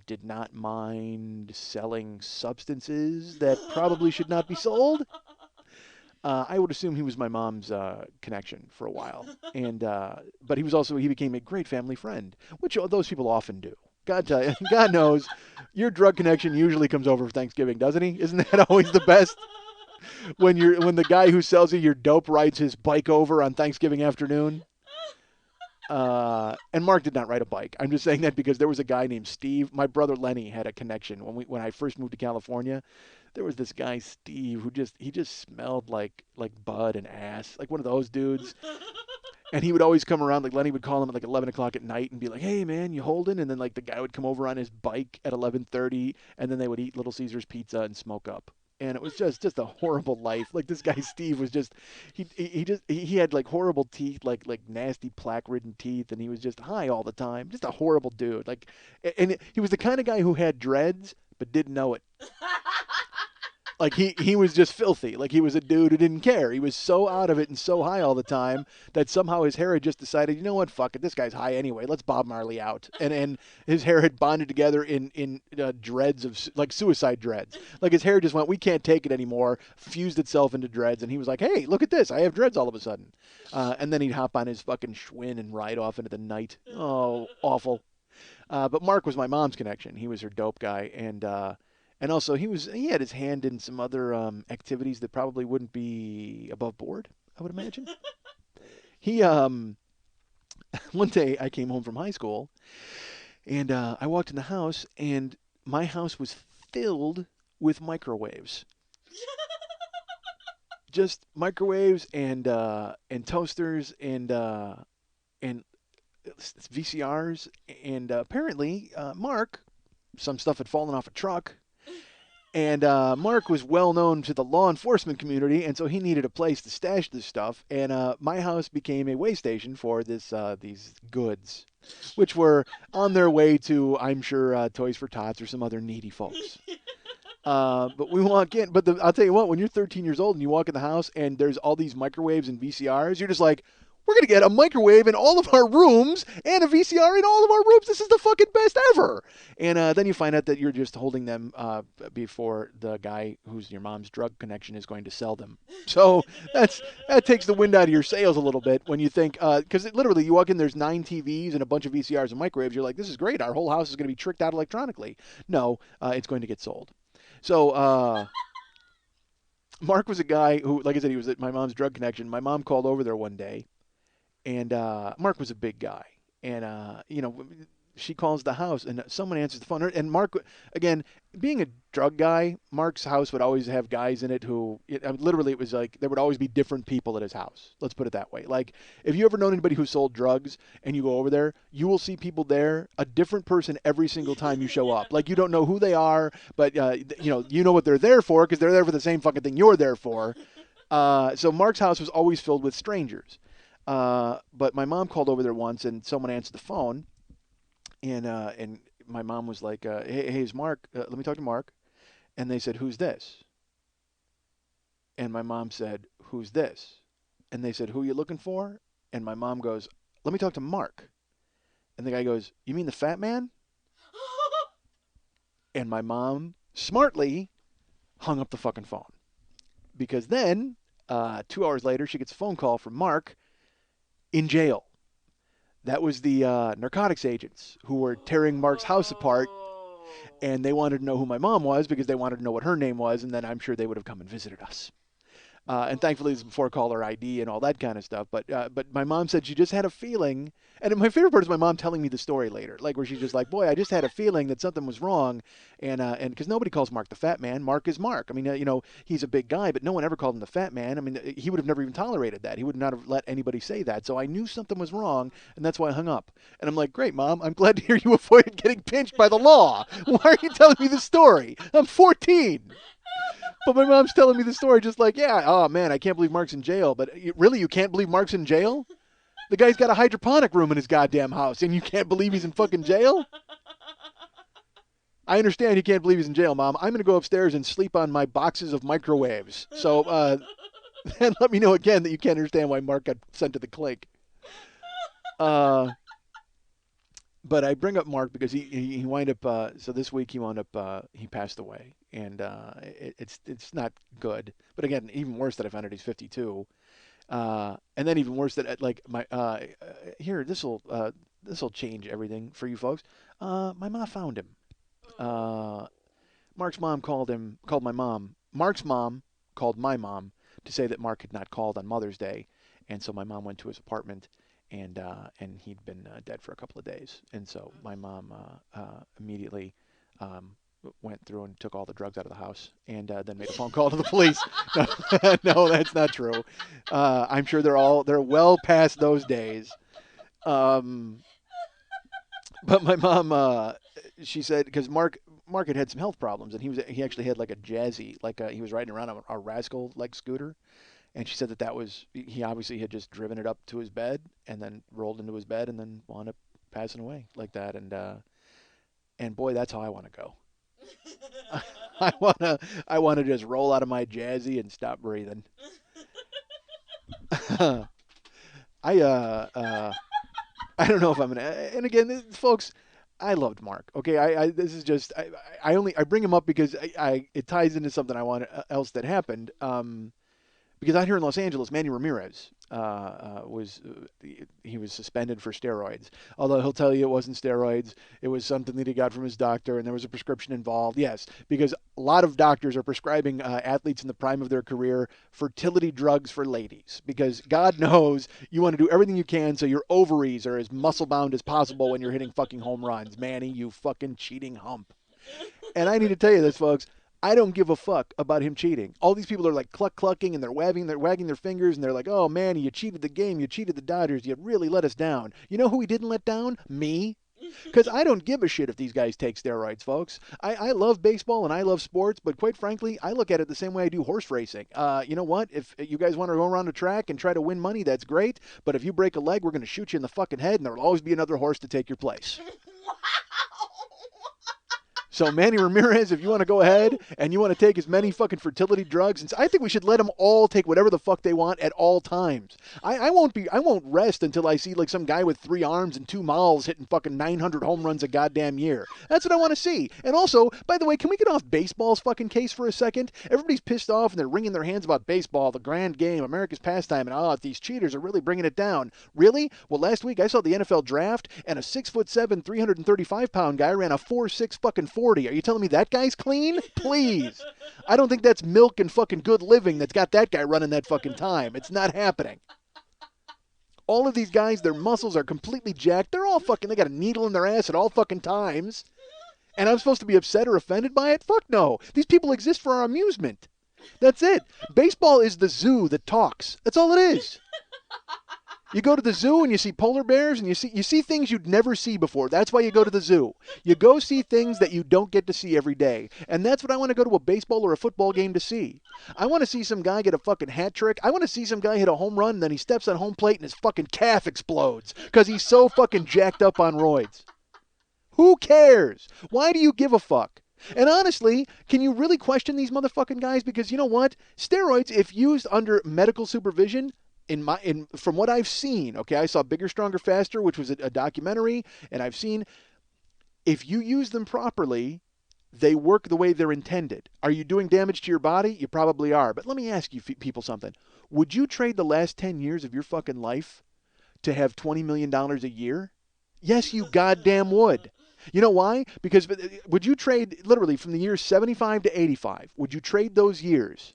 did not mind selling substances that probably should not be sold. I would assume he was my mom's connection for a while, and but he became a great family friend, which those people often do. God tell you, God knows, your drug connection usually comes over for Thanksgiving, doesn't he? Isn't that always the best? When the guy who sells you your dope rides his bike over on Thanksgiving afternoon. And Mark did not ride a bike. I'm just saying that because there was a guy named Steve. My brother Lenny had a connection when I first moved to California. There was this guy Steve who just smelled like bud and ass, like one of those dudes. And he would always come around. Like Lenny would call him at like 11 o'clock at night and be like, "Hey man, you holding?" And then like the guy would come over on his bike at 11:30, and then they would eat Little Caesars pizza and smoke up. And it was just a horrible life. Like this guy Steve was just he had like horrible teeth, like nasty plaque-ridden teeth, and he was just high all the time. Just a horrible dude. Like, and he was the kind of guy who had dreads but didn't know it. Like he was just filthy. Like he was a dude who didn't care. He was so out of it and so high all the time that somehow his hair had just decided, you know what, fuck it, this guy's high anyway. Let's Bob Marley out. And his hair had bonded together in dreads of like suicide dreads. Like his hair just went, we can't take it anymore. Fused itself into dreads, and he was like, hey, look at this, I have dreads all of a sudden. And then he'd hop on his fucking Schwinn and ride off into the night. Oh, awful. But Mark was my mom's connection. He was her dope guy, and also he had his hand in some other activities that probably wouldn't be above board, I would imagine. He One day I came home from high school and I walked in the house and my house was filled with microwaves. Just microwaves and toasters and VCRs and apparently Mark, some stuff had fallen off a truck. And Mark was well known to the law enforcement community, and so he needed a place to stash this stuff. And my house became a way station for these goods, which were on their way to, I'm sure, Toys for Tots or some other needy folks. But we walk in. But I'll tell you what, when you're 13 years old and you walk in the house and there's all these microwaves and VCRs, you're just like, we're going to get a microwave in all of our rooms and a VCR in all of our rooms. This is the fucking best ever. And then you find out that you're just holding them before the guy who's your mom's drug connection is going to sell them. So that takes the wind out of your sails a little bit when you think, because literally you walk in, there's 9 TVs and a bunch of VCRs and microwaves. You're like, this is great. Our whole house is going to be tricked out electronically. No, it's going to get sold. So Mark was a guy who, like I said, he was at my mom's drug connection. My mom called over there one day. And Mark was a big guy. And, she calls the house and someone answers the phone. And Mark, again, being a drug guy, Mark's house would always have guys in it who, literally, it was like there would always be different people at his house. Let's put it that way. Like, if you ever known anybody who sold drugs and you go over there, you will see people there, a different person every single time you show up. Like, you don't know who they are, but, you know what they're there for because they're there for the same fucking thing you're there for. So Mark's house was always filled with strangers. But my mom called over there once, and someone answered the phone, And my mom was like, hey, is Mark? Let me talk to Mark. And they said, who's this? And my mom said, who's this? And they said, who are you looking for? And my mom goes, let me talk to Mark. And the guy goes, you mean the fat man? And my mom smartly hung up the fucking phone. Because then, 2 hours later, she gets a phone call from Mark in jail. That was the narcotics agents who were tearing Mark's house apart, and they wanted to know who my mom was because they wanted to know what her name was, and then I'm sure they would have come and visited us. And thankfully, this is before caller ID and all that kind of stuff. But my mom said she just had a feeling. And my favorite part is my mom telling me the story later, like where she's just like, "Boy, I just had a feeling that something was wrong," and because nobody calls Mark the fat man. Mark is Mark. I mean, he's a big guy, but no one ever called him the fat man. I mean, he would have never even tolerated that. He would not have let anybody say that. So I knew something was wrong, and that's why I hung up. And I'm like, "Great, Mom. I'm glad to hear you avoided getting pinched by the law. Why are you telling me the story? I'm 14." But my mom's telling me the story just like, yeah, oh man, I can't believe Mark's in jail. But really, you can't believe Mark's in jail? The guy's got a hydroponic room in his goddamn house, and you can't believe he's in fucking jail? I understand you can't believe he's in jail, Mom. I'm going to go upstairs and sleep on my boxes of microwaves. So then let me know again that you can't understand why Mark got sent to the clink. But I bring up Mark because he wind up. So this week he wound up. He passed away, and it's not good. But again, even worse that I found out he's 52, and then even worse that like my here this'll change everything for you folks. My mom found him. Mark's mom called my mom. Mark's mom called my mom to say that Mark had not called on Mother's Day, and so my mom went to his apartment. And he'd been dead for a couple of days. And so my mom immediately went through and took all the drugs out of the house and then made a phone call to the police. No, that's not true. I'm sure they're well past those days. But my mom, she said, because Mark had some health problems, and he actually had like a jazzy, he was riding around on a rascal like scooter. And she said that he obviously had just driven it up to his bed and then rolled into his bed and then wound up passing away like that. And boy, that's how I want to go. I wanna just roll out of my jazzy and stop breathing. I don't know if I'm gonna. And again, folks, I loved Mark. Okay, this is just I bring him up because it ties into something I want else that happened. Because out here in Los Angeles, Manny Ramirez was suspended for steroids. Although he'll tell you it wasn't steroids, it was something that he got from his doctor, and there was a prescription involved. Yes, because a lot of doctors are prescribing athletes in the prime of their career fertility drugs for ladies. Because God knows you want to do everything you can so your ovaries are as muscle bound as possible when you're hitting fucking home runs. Manny, you fucking cheating hump. And I need to tell you this, folks. I don't give a fuck about him cheating. All these people are like clucking and they're wagging their fingers and they're like, oh man, you cheated the game, you cheated the Dodgers, you really let us down. You know who he didn't let down? Me. Because I don't give a shit if these guys take steroids, folks. I love baseball and I love sports, but quite frankly, I look at it the same way I do horse racing. You know what? If you guys want to go around the track and try to win money, that's great. But if you break a leg, we're going to shoot you in the fucking head and there will always be another horse to take your place. So Manny Ramirez, if you want to go ahead and you want to take as many fucking fertility drugs, and I think we should let them all take whatever the fuck they want at all times. I won't rest until I see like some guy with 3 arms and 2 mouths hitting fucking 900 home runs a goddamn year. That's what I want to see. And also, by the way, can we get off baseball's fucking case for a second? Everybody's pissed off and they're wringing their hands about baseball, the grand game, America's pastime, and these cheaters are really bringing it down. Really? Well, last week I saw the NFL draft and a 6'7", 335-pound guy ran a 4.6 fucking 40. Are you telling me that guy's clean? Please. I don't think that's milk and fucking good living that's got that guy running that fucking time. It's not happening. All of these guys, their muscles are completely jacked. They're all fucking, they got a needle in their ass at all fucking times. And I'm supposed to be upset or offended by it? Fuck no. These people exist for our amusement. That's it. Baseball is the zoo that talks. That's all it is. You go to the zoo and you see polar bears and you see things you'd never see before. That's why you go to the zoo. You go see things that you don't get to see every day. And that's what I want to go to a baseball or a football game to see. I want to see some guy get a fucking hat trick. I want to see some guy hit a home run and then he steps on home plate and his fucking calf explodes because he's so fucking jacked up on roids. Who cares? Why do you give a fuck? And honestly, can you really question these motherfucking guys? Because you know what? Steroids, if used under medical supervision, from what I've seen, okay, I saw Bigger, Stronger, Faster, which was a documentary, and I've seen if you use them properly, they work the way they're intended. Are you doing damage to your body? You probably are. But let me ask you people something. Would you trade the last 10 years of your fucking life to have $20 million a year? Yes, you goddamn would. You know why? Because would you trade literally from the years 75 to 85? Would you trade those years,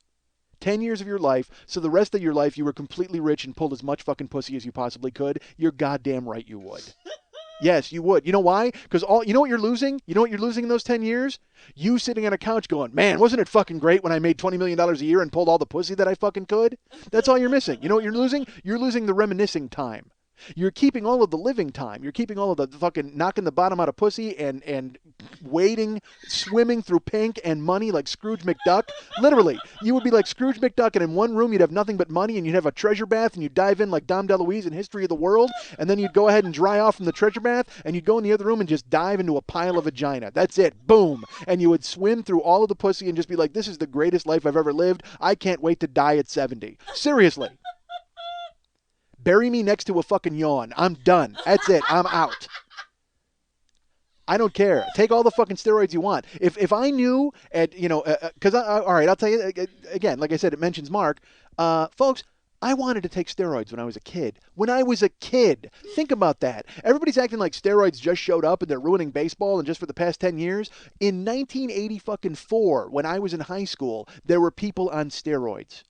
10 years of your life, so the rest of your life you were completely rich and pulled as much fucking pussy as you possibly could? You're goddamn right you would. Yes, you would. You know why? Because you know what you're losing? You know what you're losing in those 10 years? You sitting on a couch going, man, wasn't it fucking great when I made $20 million a year and pulled all the pussy that I fucking could? That's all you're missing. You know what you're losing? You're losing the reminiscing time. You're keeping all of the living time. You're keeping all of the fucking knocking the bottom out of pussy and wading, swimming through pink and money like Scrooge McDuck. Literally, you would be like Scrooge McDuck, and in one room you'd have nothing but money, and you'd have a treasure bath, and you'd dive in like Dom DeLuise in History of the World, and then you'd go ahead and dry off from the treasure bath, and you'd go in the other room and just dive into a pile of vagina. That's it. Boom. And you would swim through all of the pussy and just be like, this is the greatest life I've ever lived. I can't wait to die at 70. Seriously. Bury me next to a fucking yawn. I'm done. That's it. I'm out. I don't care. Take all the fucking steroids you want. If I knew, because all right, I'll tell you again. Like I said, it mentions Mark, folks. I wanted to take steroids when I was a kid. When I was a kid, think about that. Everybody's acting like steroids just showed up and they're ruining baseball, and just for the past 10 years. In 1984, when I was in high school, there were people on steroids.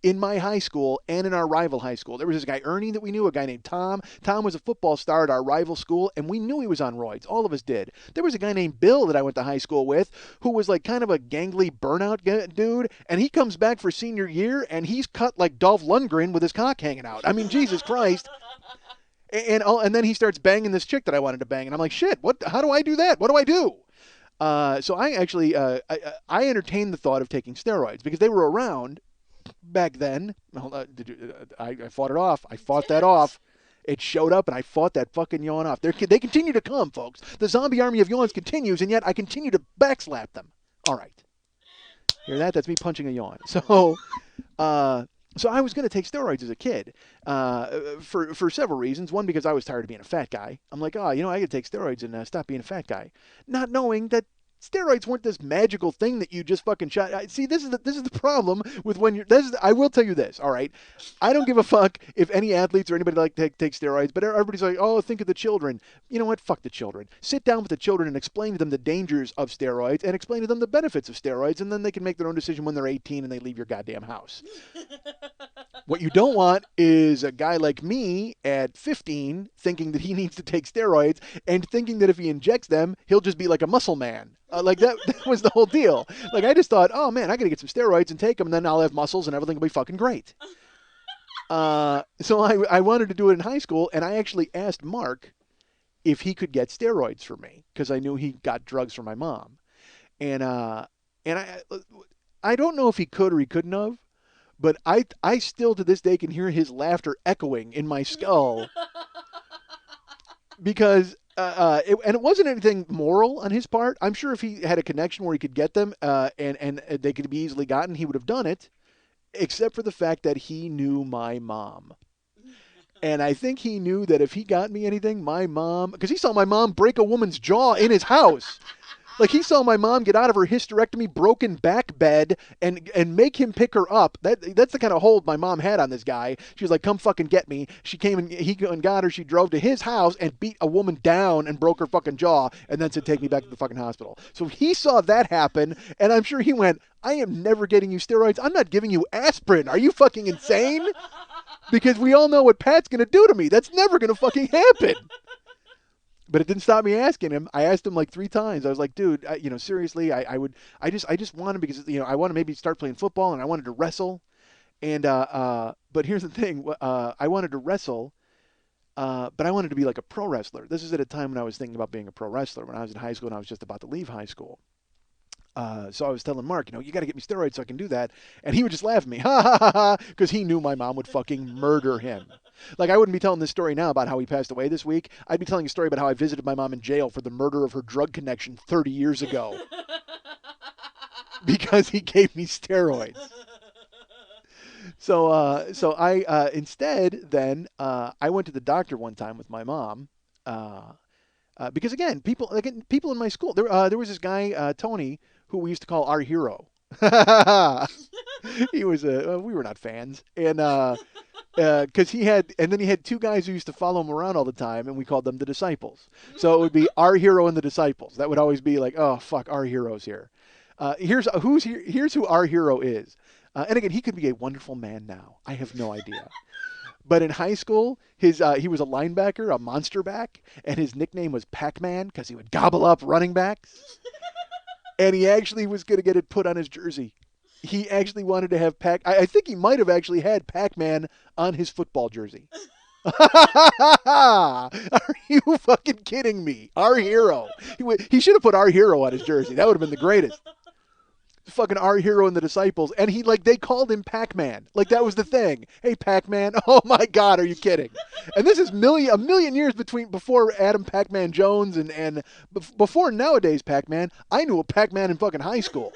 In my high school and in our rival high school. There was this guy, Ernie, that we knew, a guy named Tom. Tom was a football star at our rival school, and we knew he was on roids. All of us did. There was a guy named Bill that I went to high school with who was like kind of a gangly burnout dude, and he comes back for senior year, and he's cut like Dolph Lundgren with his cock hanging out. I mean, Jesus Christ. And then he starts banging this chick that I wanted to bang, and I'm like, shit, how do I do that? What do I do? So I actually, I entertained the thought of taking steroids because they were around back then. I fought it off. I fought that off. It showed up, and I fought that fucking yawn off. They continue to come, folks. The zombie army of yawns continues, and yet I continue to backslap them. All right. Hear that? That's me punching a yawn. So I was going to take steroids as a kid for several reasons. One, because I was tired of being a fat guy. I'm like, I could take steroids and stop being a fat guy. Not knowing that steroids weren't this magical thing that you just fucking shot. See, this is the problem with when you're. I will tell you this. All right, I don't give a fuck if any athletes or anybody like take steroids, but everybody's like, oh, think of the children. You know what? Fuck the children. Sit down with the children and explain to them the dangers of steroids and explain to them the benefits of steroids, and then they can make their own decision when they're 18 and they leave your goddamn house. What you don't want is a guy like me at 15 thinking that he needs to take steroids and thinking that if he injects them, he'll just be like a muscle man. Like that was the whole deal. Like I just thought, oh man, I got to get some steroids and take them, and then I'll have muscles and everything will be fucking great. So I wanted to do it in high school, and I actually asked Mark if he could get steroids for me because I knew he got drugs from my mom, and I don't know if he could or he couldn't have. But I still to this day can hear his laughter echoing in my skull because it wasn't anything moral on his part. I'm sure if he had a connection where he could get them and they could be easily gotten, he would have done it, except for the fact that he knew my mom. And I think he knew that if he got me anything, my mom, because he saw my mom break a woman's jaw in his house. Like he saw my mom get out of her hysterectomy broken back bed and make him pick her up. That's the kind of hold my mom had on this guy. She was like, come fucking get me. She came and he got her. She drove to his house and beat a woman down and broke her fucking jaw and then said, take me back to the fucking hospital. So he saw that happen, and I'm sure he went, I am never getting you steroids. I'm not giving you aspirin. Are you fucking insane? Because we all know what Pat's going to do to me. That's never going to fucking happen. But it didn't stop me asking him. I asked him like 3 times. I was like, dude, seriously, I just wanted, because, I want to maybe start playing football, and I wanted to wrestle. And, but here's the thing. I wanted to wrestle, but I wanted to be like a pro wrestler. This is at a time when I was thinking about being a pro wrestler, when I was in high school and I was just about to leave high school. So I was telling Mark, you got to get me steroids so I can do that. And he would just laugh at me, ha ha ha ha, because he knew my mom would fucking murder him. Like, I wouldn't be telling this story now about how he passed away this week. I'd be telling a story about how I visited my mom in jail for the murder of her drug connection 30 years ago because he gave me steroids. So I instead then I went to the doctor one time with my mom because again people in my school there was this guy Tony who we used to call our hero. He was we were not fans and because then he had two guys who used to follow him around all the time, and we called them the disciples. So it would be our hero and the disciples. That would always be like, oh fuck, our hero's here. Here's who our hero is. And again, he could be a wonderful man now. I have no idea. But in high school, he was a linebacker, a monster back, and his nickname was Pac-Man because he would gobble up running backs. And he actually was going to get it put on his jersey. He actually wanted to have I think he might have actually had Pac-Man on his football jersey. Are you fucking kidding me? Our hero. He should have put our hero on his jersey. That would have been the greatest. Fucking our hero and the disciples. And they called him Pac-Man. Like that was the thing. Hey, Pac-Man. Oh my God, are you kidding? And this is a million years before Adam Pac-Man Jones and before nowadays Pac-Man. I knew a Pac-Man in fucking high school.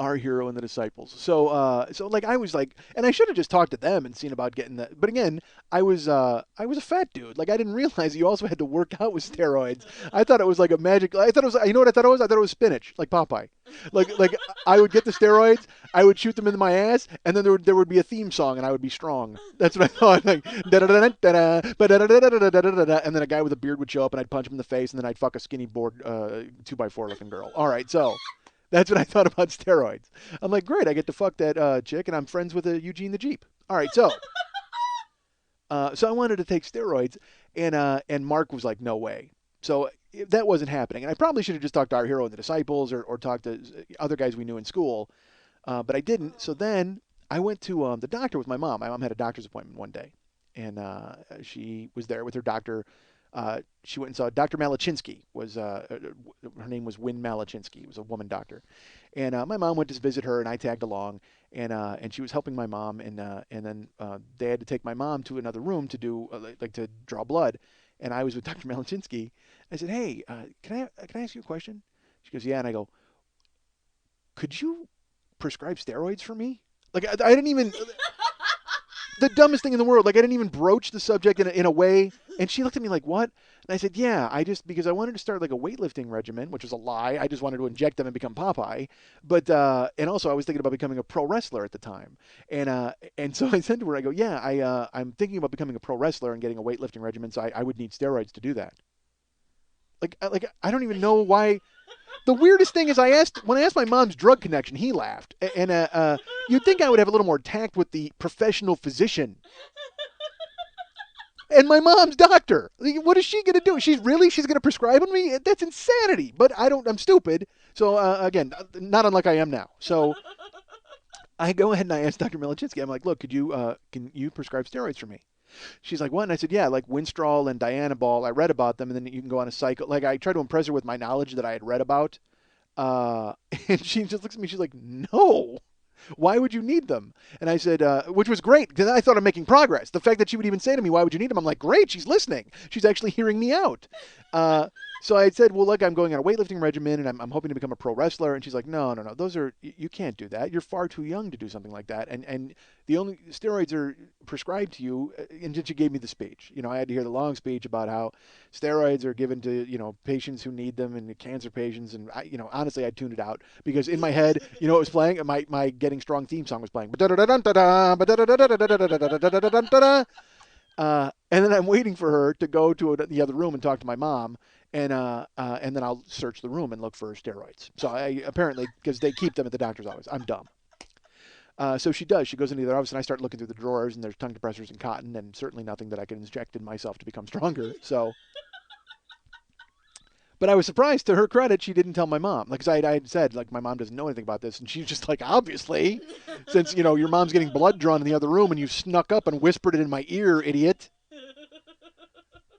Our hero and the disciples. So like I was like, and I should have just talked to them and seen about getting that. But again, I was a fat dude. Like I didn't realize you also had to work out with steroids. I thought it was like a magic. I thought it was. You know what I thought it was? I thought it was spinach, like Popeye. Like I would get the steroids, I would shoot them into my ass, and then there would be a theme song, and I would be strong. That's what I thought. Like and then a guy with a beard would show up, and I'd punch him in the face, and then I'd fuck a skinny board 2x4 looking girl. All right, so. That's what I thought about steroids. I'm like, great, I get to fuck that chick, and I'm friends with Eugene the Jeep. All right, so I wanted to take steroids, and Mark was like, no way. So that wasn't happening. And I probably should have just talked to our hero and the disciples or talked to other guys we knew in school, but I didn't. So then I went to the doctor with my mom. My mom had a doctor's appointment one day, and she was there with her doctor. She went and saw Dr. Malachinsky. Her name was Wynn Malachinsky. It was a woman doctor, and my mom went to visit her, and I tagged along, and she was helping my mom, and then they had to take my mom to another room to do to draw blood, and I was with Dr. Malachinsky. I said, hey, can I ask you a question? She goes, yeah, and I go, could you prescribe steroids for me? Like I didn't even. The dumbest thing in the world. Like I didn't even broach the subject in a way. And she looked at me like, what? And I said, yeah, because I wanted to start like a weightlifting regimen, which was a lie. I just wanted to inject them and become Popeye. But, and also I was thinking about becoming a pro wrestler at the time. And so I said to her, I go, yeah, I'm thinking about becoming a pro wrestler and getting a weightlifting regimen. So I would need steroids to do that. Like I don't even know why. The weirdest thing is when I asked my mom's drug connection, he laughed. And you'd think I would have a little more tact with the professional physician. And my mom's doctor. What is she going to do? She's going to prescribe on me? That's insanity. But I'm stupid. So again, not unlike I am now. So I go ahead and I ask Dr. Milichinsky, I'm like, look, can you prescribe steroids for me? She's like, what? And I said, yeah, like Winstrol and Dianabol. I read about them, and then you can go on a cycle. Like I tried to impress her with my knowledge that I had read about. And she just looks at me. She's like, no. Why would you need them? And I said, which was great because I thought I'm making progress. The fact that she would even say to me, why would you need them? I'm like, great, she's listening. She's actually hearing me out. So I said, well, look, I'm going on a weightlifting regimen and I'm hoping to become a pro wrestler. And she's like, no, you can't do that. You're far too young to do something like that. And the only steroids are prescribed to you. And then she gave me the speech. I had to hear the long speech about how steroids are given to, patients who need them and cancer patients. And honestly, I tuned it out because in my head, it was playing. My Getting Strong theme song was playing. And then I'm waiting for her to go to the other room and talk to my mom. And then I'll search the room and look for steroids. So apparently, because they keep them at the doctor's office. I'm dumb. So she does. She goes into the other office, and I start looking through the drawers, and there's tongue depressors and cotton, and certainly nothing that I can inject in myself to become stronger. So, but I was surprised. To her credit, she didn't tell my mom. Like I had said, like my mom doesn't know anything about this, and she's just like, obviously, since your mom's getting blood drawn in the other room, and you snuck up and whispered it in my ear, idiot.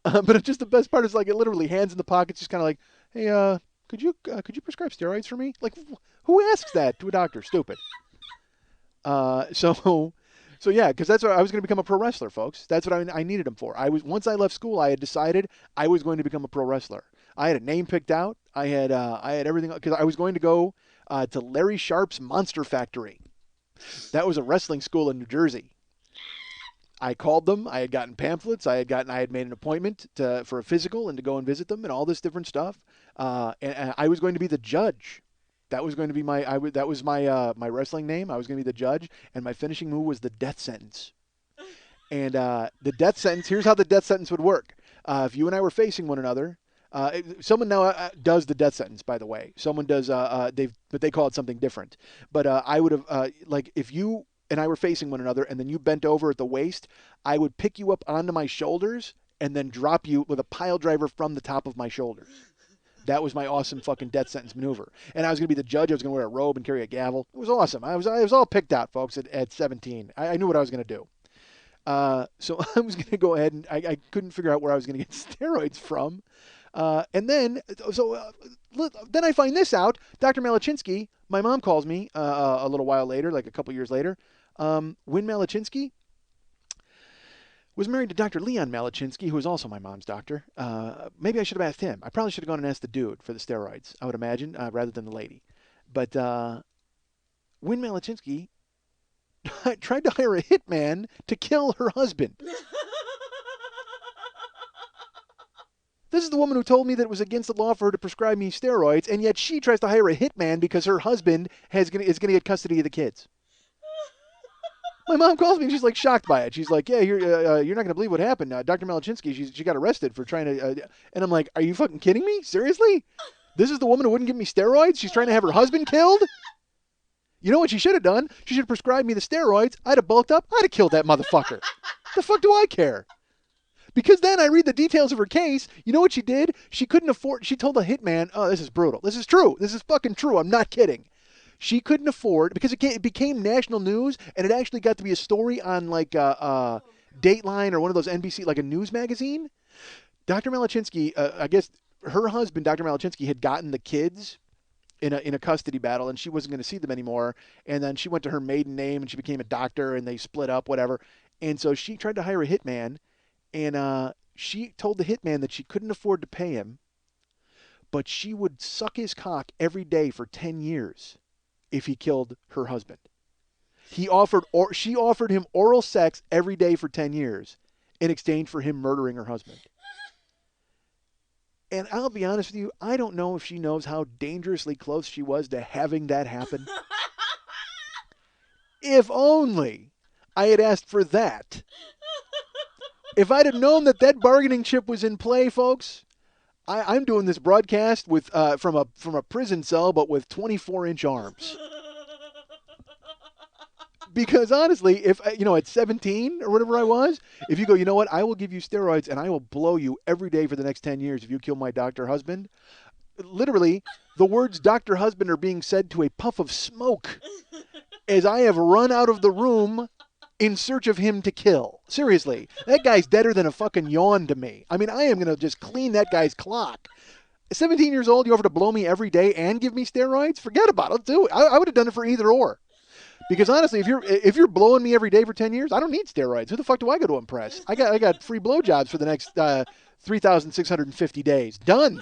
But just the best part is like it literally hands in the pockets, just kind of like, hey, could you prescribe steroids for me? Like, who asks that to a doctor? Stupid. So So yeah, because that's what I was going to become a pro wrestler, folks. That's what I needed him for. Once I left school, I had decided I was going to become a pro wrestler. I had a name picked out. I had everything because I was going to go to Larry Sharp's Monster Factory. That was a wrestling school in New Jersey. I called them. I had gotten pamphlets. I had made an appointment for a physical and to go and visit them and all this different stuff. And I was going to be the judge. That was going to be my wrestling name. I was going to be the judge, and my finishing move was the death sentence. And the death sentence. Here's how the death sentence would work. If you and I were facing one another, someone now does the death sentence. By the way, someone does. But they call it something different. But I would have like if you and I were facing one another, and then you bent over at the waist, I would pick you up onto my shoulders and then drop you with a pile driver from the top of my shoulders. That was my awesome fucking death sentence maneuver. And I was going to be the judge. I was going to wear a robe and carry a gavel. It was awesome. I was all picked out, folks, at 17. I knew what I was going to do. So I was going to go ahead and I couldn't figure out where I was going to get steroids from. And then I find this out. Dr. Malachinsky, my mom calls me a little while later, like a couple years later. Win Malachinsky was married to Dr. Leon Malachinsky, who was also my mom's doctor. Maybe I should have asked him. I probably should have gone and asked the dude for the steroids, I would imagine, rather than the lady. But Win Malachinsky tried to hire a hitman to kill her husband. This is the woman who told me that it was against the law for her to prescribe me steroids, and yet she tries to hire a hitman because her husband is going to get custody of the kids. My mom calls me and she's like shocked by it. She's like, yeah, you're not going to believe what happened. Dr. Malachinsky, she got arrested for trying to, and I'm like, are you fucking kidding me? Seriously? This is the woman who wouldn't give me steroids? She's trying to have her husband killed? You know what she should have done? She should have prescribed me the steroids. I'd have bulked up. I'd have killed that motherfucker. The fuck do I care? Because then I read the details of her case. You know what she did? She couldn't afford, she told the hitman, oh, this is brutal. This is true. This is fucking true. I'm not kidding. She couldn't afford, because it became national news, and it actually got to be a story on like Dateline or one of those NBC, like a news magazine. Dr. Malachinsky, I guess her husband, Dr. Malachinsky, had gotten the kids in a custody battle, and she wasn't going to see them anymore. And then she went to her maiden name, and she became a doctor, and they split up, whatever. And so she tried to hire a hitman, and she told the hitman that she couldn't afford to pay him, but she would suck his cock every day for 10 years. If he killed her husband. She offered him oral sex every day for 10 years in exchange for him murdering her husband. And I'll be honest with you, I don't know if she knows how dangerously close she was to having that happen. If only I had asked for that. If I'd have known that bargaining chip was in play, folks, I'm doing this broadcast with from a prison cell, but with 24-inch arms. Because honestly, if at 17 or whatever I was, if you go, you know what, I will give you steroids and I will blow you every day for the next 10 years if you kill my doctor husband. Literally, the words "doctor husband" are being said to a puff of smoke as I have run out of the room in search of him to kill. Seriously, that guy's deader than a fucking yawn to me. I mean, I am going to just clean that guy's clock. 17 years old, you offer to blow me every day and give me steroids? Forget about it. Do it. I would have done it for either or. Because honestly, if you're blowing me every day for 10 years, I don't need steroids. Who the fuck do I go to impress? I got free blowjobs for the next 3,650 days. Done.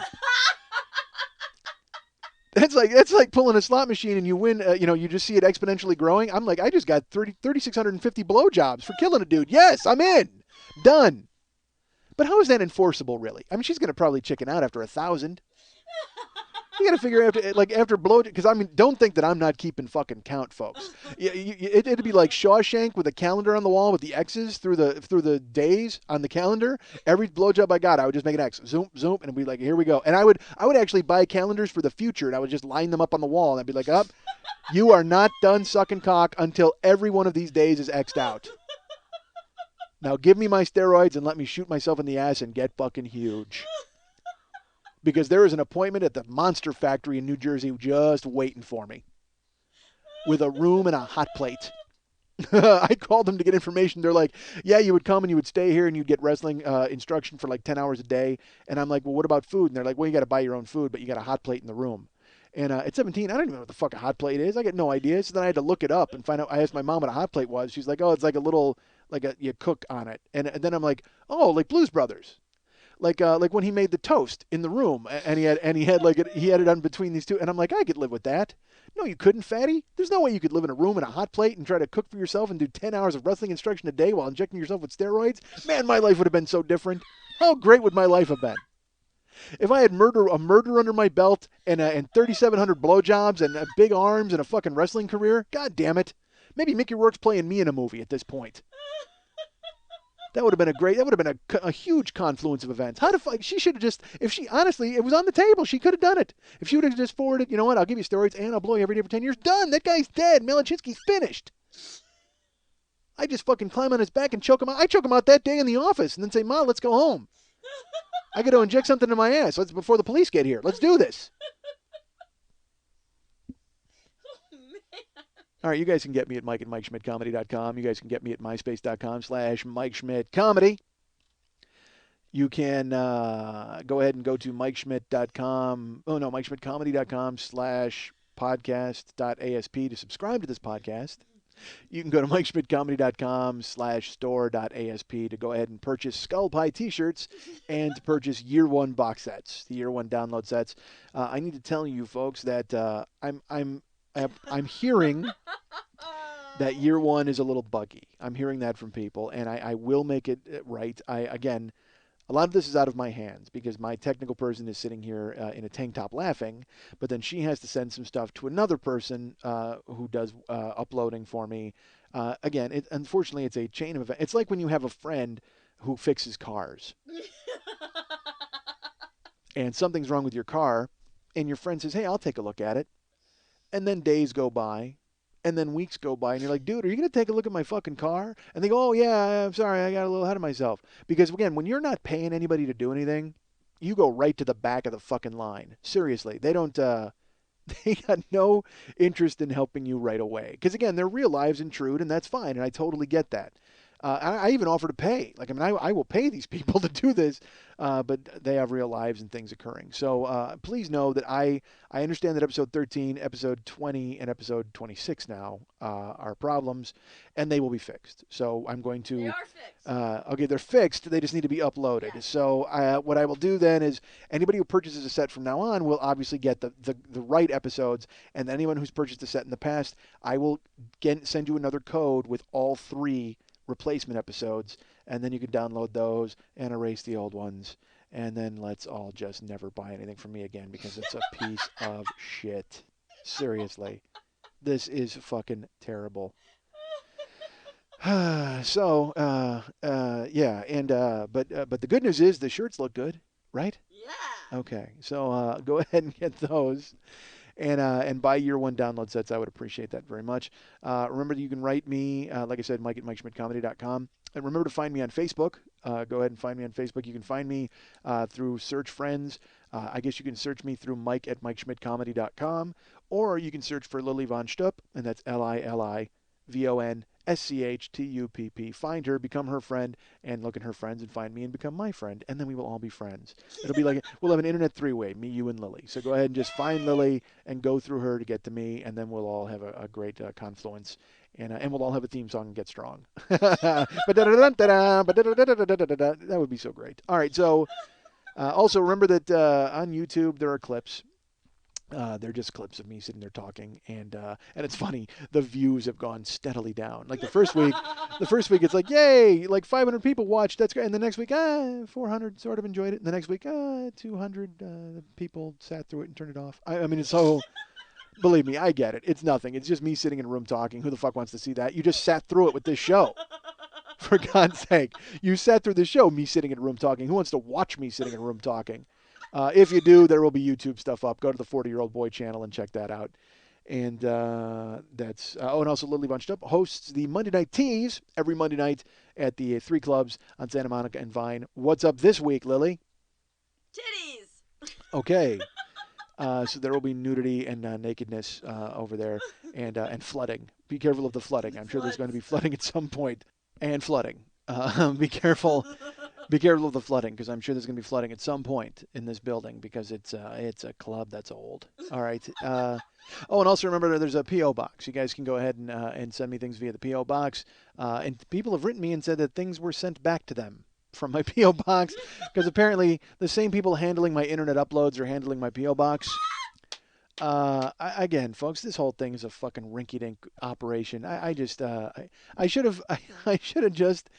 That's like pulling a slot machine and you win, you just see it exponentially growing. I'm like, I just got 3,650 blowjobs for killing a dude. Yes, I'm in. Done. But how is that enforceable, really? I mean, she's going to probably chicken out after 1,000. You got to figure after blow, because I mean, don't think that I'm not keeping fucking count, folks. It'd be like Shawshank with a calendar on the wall with the X's through the days on the calendar. Every blowjob I got, I would just make an X, zoom, zoom, and it'd be like, here we go. And I would actually buy calendars for the future, and I would just line them up on the wall, and I'd be like, up, you are not done sucking cock until every one of these days is X'd out. Now give me my steroids and let me shoot myself in the ass and get fucking huge. Because there is an appointment at the Monster Factory in New Jersey just waiting for me. With a room and a hot plate. I called them to get information. They're like, yeah, you would come and you would stay here and you'd get wrestling instruction for like 10 hours a day. And I'm like, well, what about food? And they're like, well, you got to buy your own food, but you got a hot plate in the room. And at 17, I don't even know what the fuck a hot plate is. I got no idea. So then I had to look it up and find out. I asked my mom what a hot plate was. She's like, oh, it's like a little, you cook on it. And then I'm like, oh, like Blues Brothers. Like when he made the toast in the room, and he had he had it on between these two, and I'm like, I could live with that. No, you couldn't, fatty. There's no way you could live in a room in a hot plate and try to cook for yourself and do 10 hours of wrestling instruction a day while injecting yourself with steroids. Man, my life would have been so different. How great would my life have been? If I had a murder under my belt and 3,700 blowjobs and big arms and a fucking wrestling career, god damn it. Maybe Mickey Rourke's playing me in a movie at this point. That would have been a huge confluence of events. How the fuck, she should have just, if she, honestly, it was on the table, she could have done it. If she would have just forwarded, you know what, I'll give you steroids and I'll blow you every day for 10 years, done. That guy's dead. Malachinsky's finished. I just fucking climb on his back and choke him out. I choke him out that day in the office and then say, Ma, let's go home. I got to inject something in my ass. Before the police get here. Let's do this. All right, you guys can get me at Mike at MikeSchmidtComedy.com. You guys can get me at MySpace.com/MikeSchmidt You can go ahead and go to MikeSchmidt.com. Oh, no, MikeSchmidtComedy.com/podcast.asp to subscribe to this podcast. You can go to MikeSchmidtComedy.com/store.asp to go ahead and purchase Skull Pie t-shirts and to purchase Year One box sets, the Year One download sets. I need to tell you folks that I'm hearing that Year One is a little buggy. I'm hearing that from people, and I will make it right. Again, a lot of this is out of my hands because my technical person is sitting here in a tank top laughing, but then she has to send some stuff to another person who does uploading for me. Again, unfortunately, it's a chain of events. It's like when you have a friend who fixes cars. And something's wrong with your car, and your friend says, hey, I'll take a look at it. And then days go by, and then weeks go by, and you're like, dude, are you going to take a look at my fucking car? And they go, oh, yeah, I'm sorry, I got a little ahead of myself. Because, again, when you're not paying anybody to do anything, you go right to the back of the fucking line. Seriously, they don't, they got no interest in helping you right away. Because, again, their real lives intrude, and that's fine, and I totally get that. I even offer to pay. Like, I mean, I will pay these people to do this, but they have real lives and things occurring. So please know that I understand that episode 13, episode 20, and episode 26 now are problems, and they will be fixed. So I'm going to... They are fixed. Okay, they're fixed. They just need to be uploaded. Yeah. So what I will do then is anybody who purchases a set from now on will obviously get the right episodes, and anyone who's purchased a set in the past, I will send you another code with all 3 replacement episodes, and then you can download those and erase the old ones, and then let's all just never buy anything from me again because it's a piece of shit. Seriously, this is fucking terrible. So yeah, and but the good news is the shirts look good, right? Yeah. Okay, so go ahead and get those. And buy Year One download sets. I would appreciate that very much. Remember that you can write me, like I said, Mike at MikeSchmidtComedy.com. And remember to find me on Facebook. Go ahead and find me on Facebook. You can find me through Search Friends. I guess you can search me through Mike at MikeSchmidtComedy.com. Or you can search for Lily Von Stupp, and that's LILIVONSCHTUPP. Find her, become her friend, and look at her friends and find me and become my friend. And then we will all be friends. It'll be like, we'll have an internet 3-way, me, you, and Lily. So go ahead and just find Lily and go through her to get to me, and then we'll all have a great confluence. And we'll all have a theme song and get strong. That would be so great. All right, so also remember that on YouTube there are clips. They're just clips of me sitting there talking, and it's funny. The views have gone steadily down. Like the first week, it's like, yay, like 500 people watched. That's great. And the next week, 400 sort of enjoyed it. And the next week, 200 people sat through it and turned it off. I mean, it's so. Believe me, I get it. It's nothing. It's just me sitting in a room talking. Who the fuck wants to see that? You just sat through it with this show. For God's sake, you sat through the show, me sitting in a room talking. Who wants to watch me sitting in a room talking? If you do, there will be YouTube stuff up. Go to the 40-Year-Old Boy channel and check that out. And that's and also Lily Von Stupp hosts the Monday Night Teas every Monday night at the 3 clubs on Santa Monica and Vine. What's up this week, Lily? Titties. Okay. So there will be nudity and nakedness over there and flooding. Be careful of the flooding. I'm sure there's going to be flooding at some point. And flooding. Be careful. Be careful of the flooding, because I'm sure there's going to be flooding at some point in this building, because it's a club that's old. All right. Oh, and also remember there's a PO box. You guys can go ahead and send me things via the PO box. And people have written me and said that things were sent back to them from my PO box, because apparently the same people handling my internet uploads are handling my PO box. Again, folks, this whole thing is a fucking rinky-dink operation. I should have, I should have just,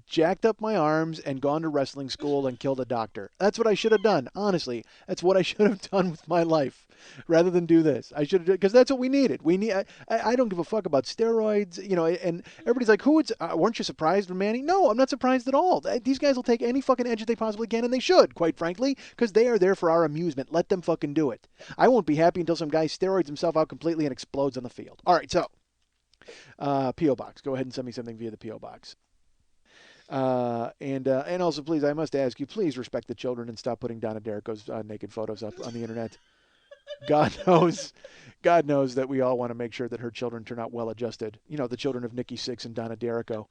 jacked up my arms and gone to wrestling school and killed a doctor. That's what I should have done. Honestly, that's what I should have done with my life, rather than do this. I should have, because that's what we needed. I don't give a fuck about steroids, And everybody's like, weren't you surprised, Manny? No, I'm not surprised at all. These guys will take any fucking edge that they possibly can, and they should, quite frankly, because they are there for our amusement. Let them fucking do it. I won't be happy until some guy steroids himself out completely and explodes on the field. All right, so P.O. Box. Go ahead and send me something via the P.O. Box. And also, please, I must ask you, please respect the children and stop putting Donna Derrico's naked photos up on the internet. God knows that we all want to make sure that her children turn out well adjusted. The children of Nikki Sixx and Donna Derrico.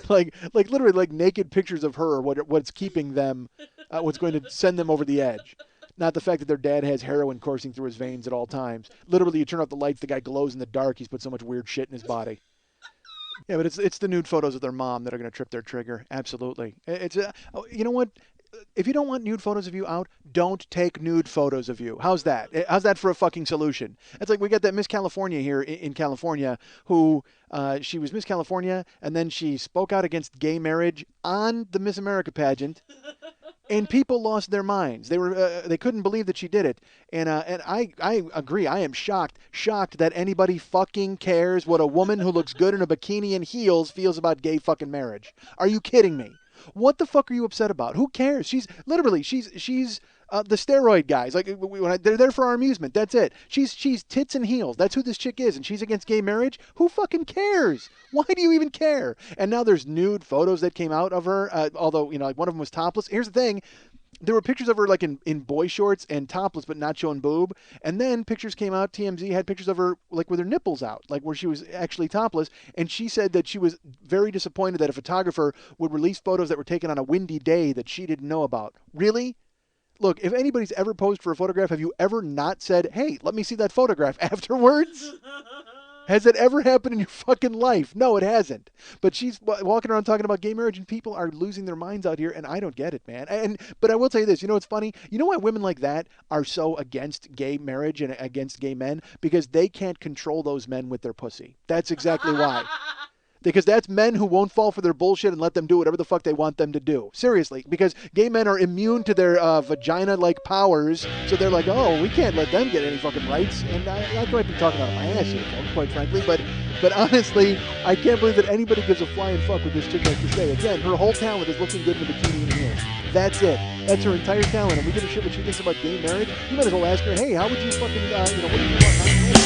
Like literally like naked pictures of her. What's keeping them? What's going to send them over the edge? Not the fact that their dad has heroin coursing through his veins at all times. Literally, you turn off the lights, the guy glows in the dark. He's put so much weird shit in his body. Yeah, but it's the nude photos of their mom that are going to trip their trigger. Absolutely. You know what? If you don't want nude photos of you out, don't take nude photos of you. How's that? How's that for a fucking solution? It's like we got that Miss California here in California who she was Miss California, and then she spoke out against gay marriage on the Miss America pageant. And people lost their minds. They couldn't believe that she did it. And I agree. I am shocked that anybody fucking cares what a woman who looks good in a bikini and heels feels about gay fucking marriage. Are you kidding me? What the fuck are you upset about? Who cares? She's the steroid guys. Like they're there for our amusement. That's it. She's tits and heels. That's who this chick is, and she's against gay marriage. Who fucking cares? Why do you even care? And now there's nude photos that came out of her. Although like one of them was topless. Here's the thing. There were pictures of her like in boy shorts and topless, but not showing boob. And then pictures came out. TMZ had pictures of her like with her nipples out, like where she was actually topless. And she said that she was very disappointed that a photographer would release photos that were taken on a windy day that she didn't know about. Really? Look, if anybody's ever posed for a photograph, have you ever not said, hey, let me see that photograph afterwards? Has it ever happened in your fucking life? No, it hasn't. But she's walking around talking about gay marriage, and people are losing their minds out here, and I don't get it, man. But I will tell you this. You know what's funny? You know why women like that are so against gay marriage and against gay men? Because they can't control those men with their pussy. That's exactly why. Because that's men who won't fall for their bullshit and let them do whatever the fuck they want them to do. Seriously. Because gay men are immune to their vagina-like powers. So they're like, oh, we can't let them get any fucking rights. And I might be talking out of my ass here, quite frankly. But honestly, I can't believe that anybody gives a flying fuck what this chick has to say. Again, her whole talent is looking good in a bikini and heels. That's it. That's her entire talent. And we give a shit what she thinks about gay marriage. You might as well ask her, hey, how would you fucking, what do you want?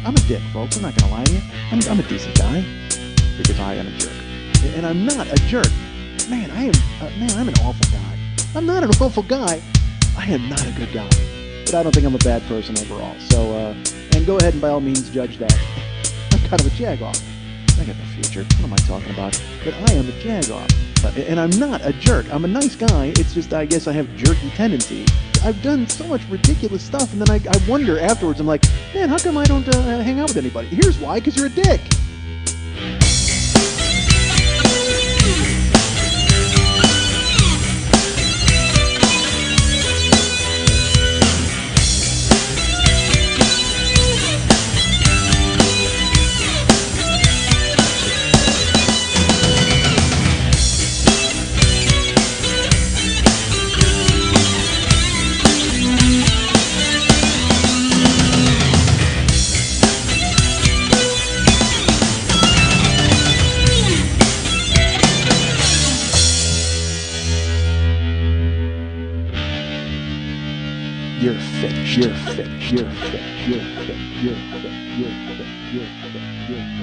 I'm a dick, folks. I'm not going to lie to you. I'm a decent guy. Because I am a jerk. And I'm not a jerk. Man, I'm an awful guy. I'm not an awful guy. I am not a good guy. But I don't think I'm a bad person overall. So, and go ahead and by all means judge that. I'm kind of a jagoff. I got no future. What am I talking about? But I am a jagoff. And I'm not a jerk. I'm a nice guy. It's just I guess I have jerky tendencies. I've done so much ridiculous stuff, and then I wonder afterwards, I'm like, man, how come I don't hang out with anybody? Here's why, because you're a dick. You're finished. You're finished. You're finished. You're finished. You're finished. You're finished. You're finished.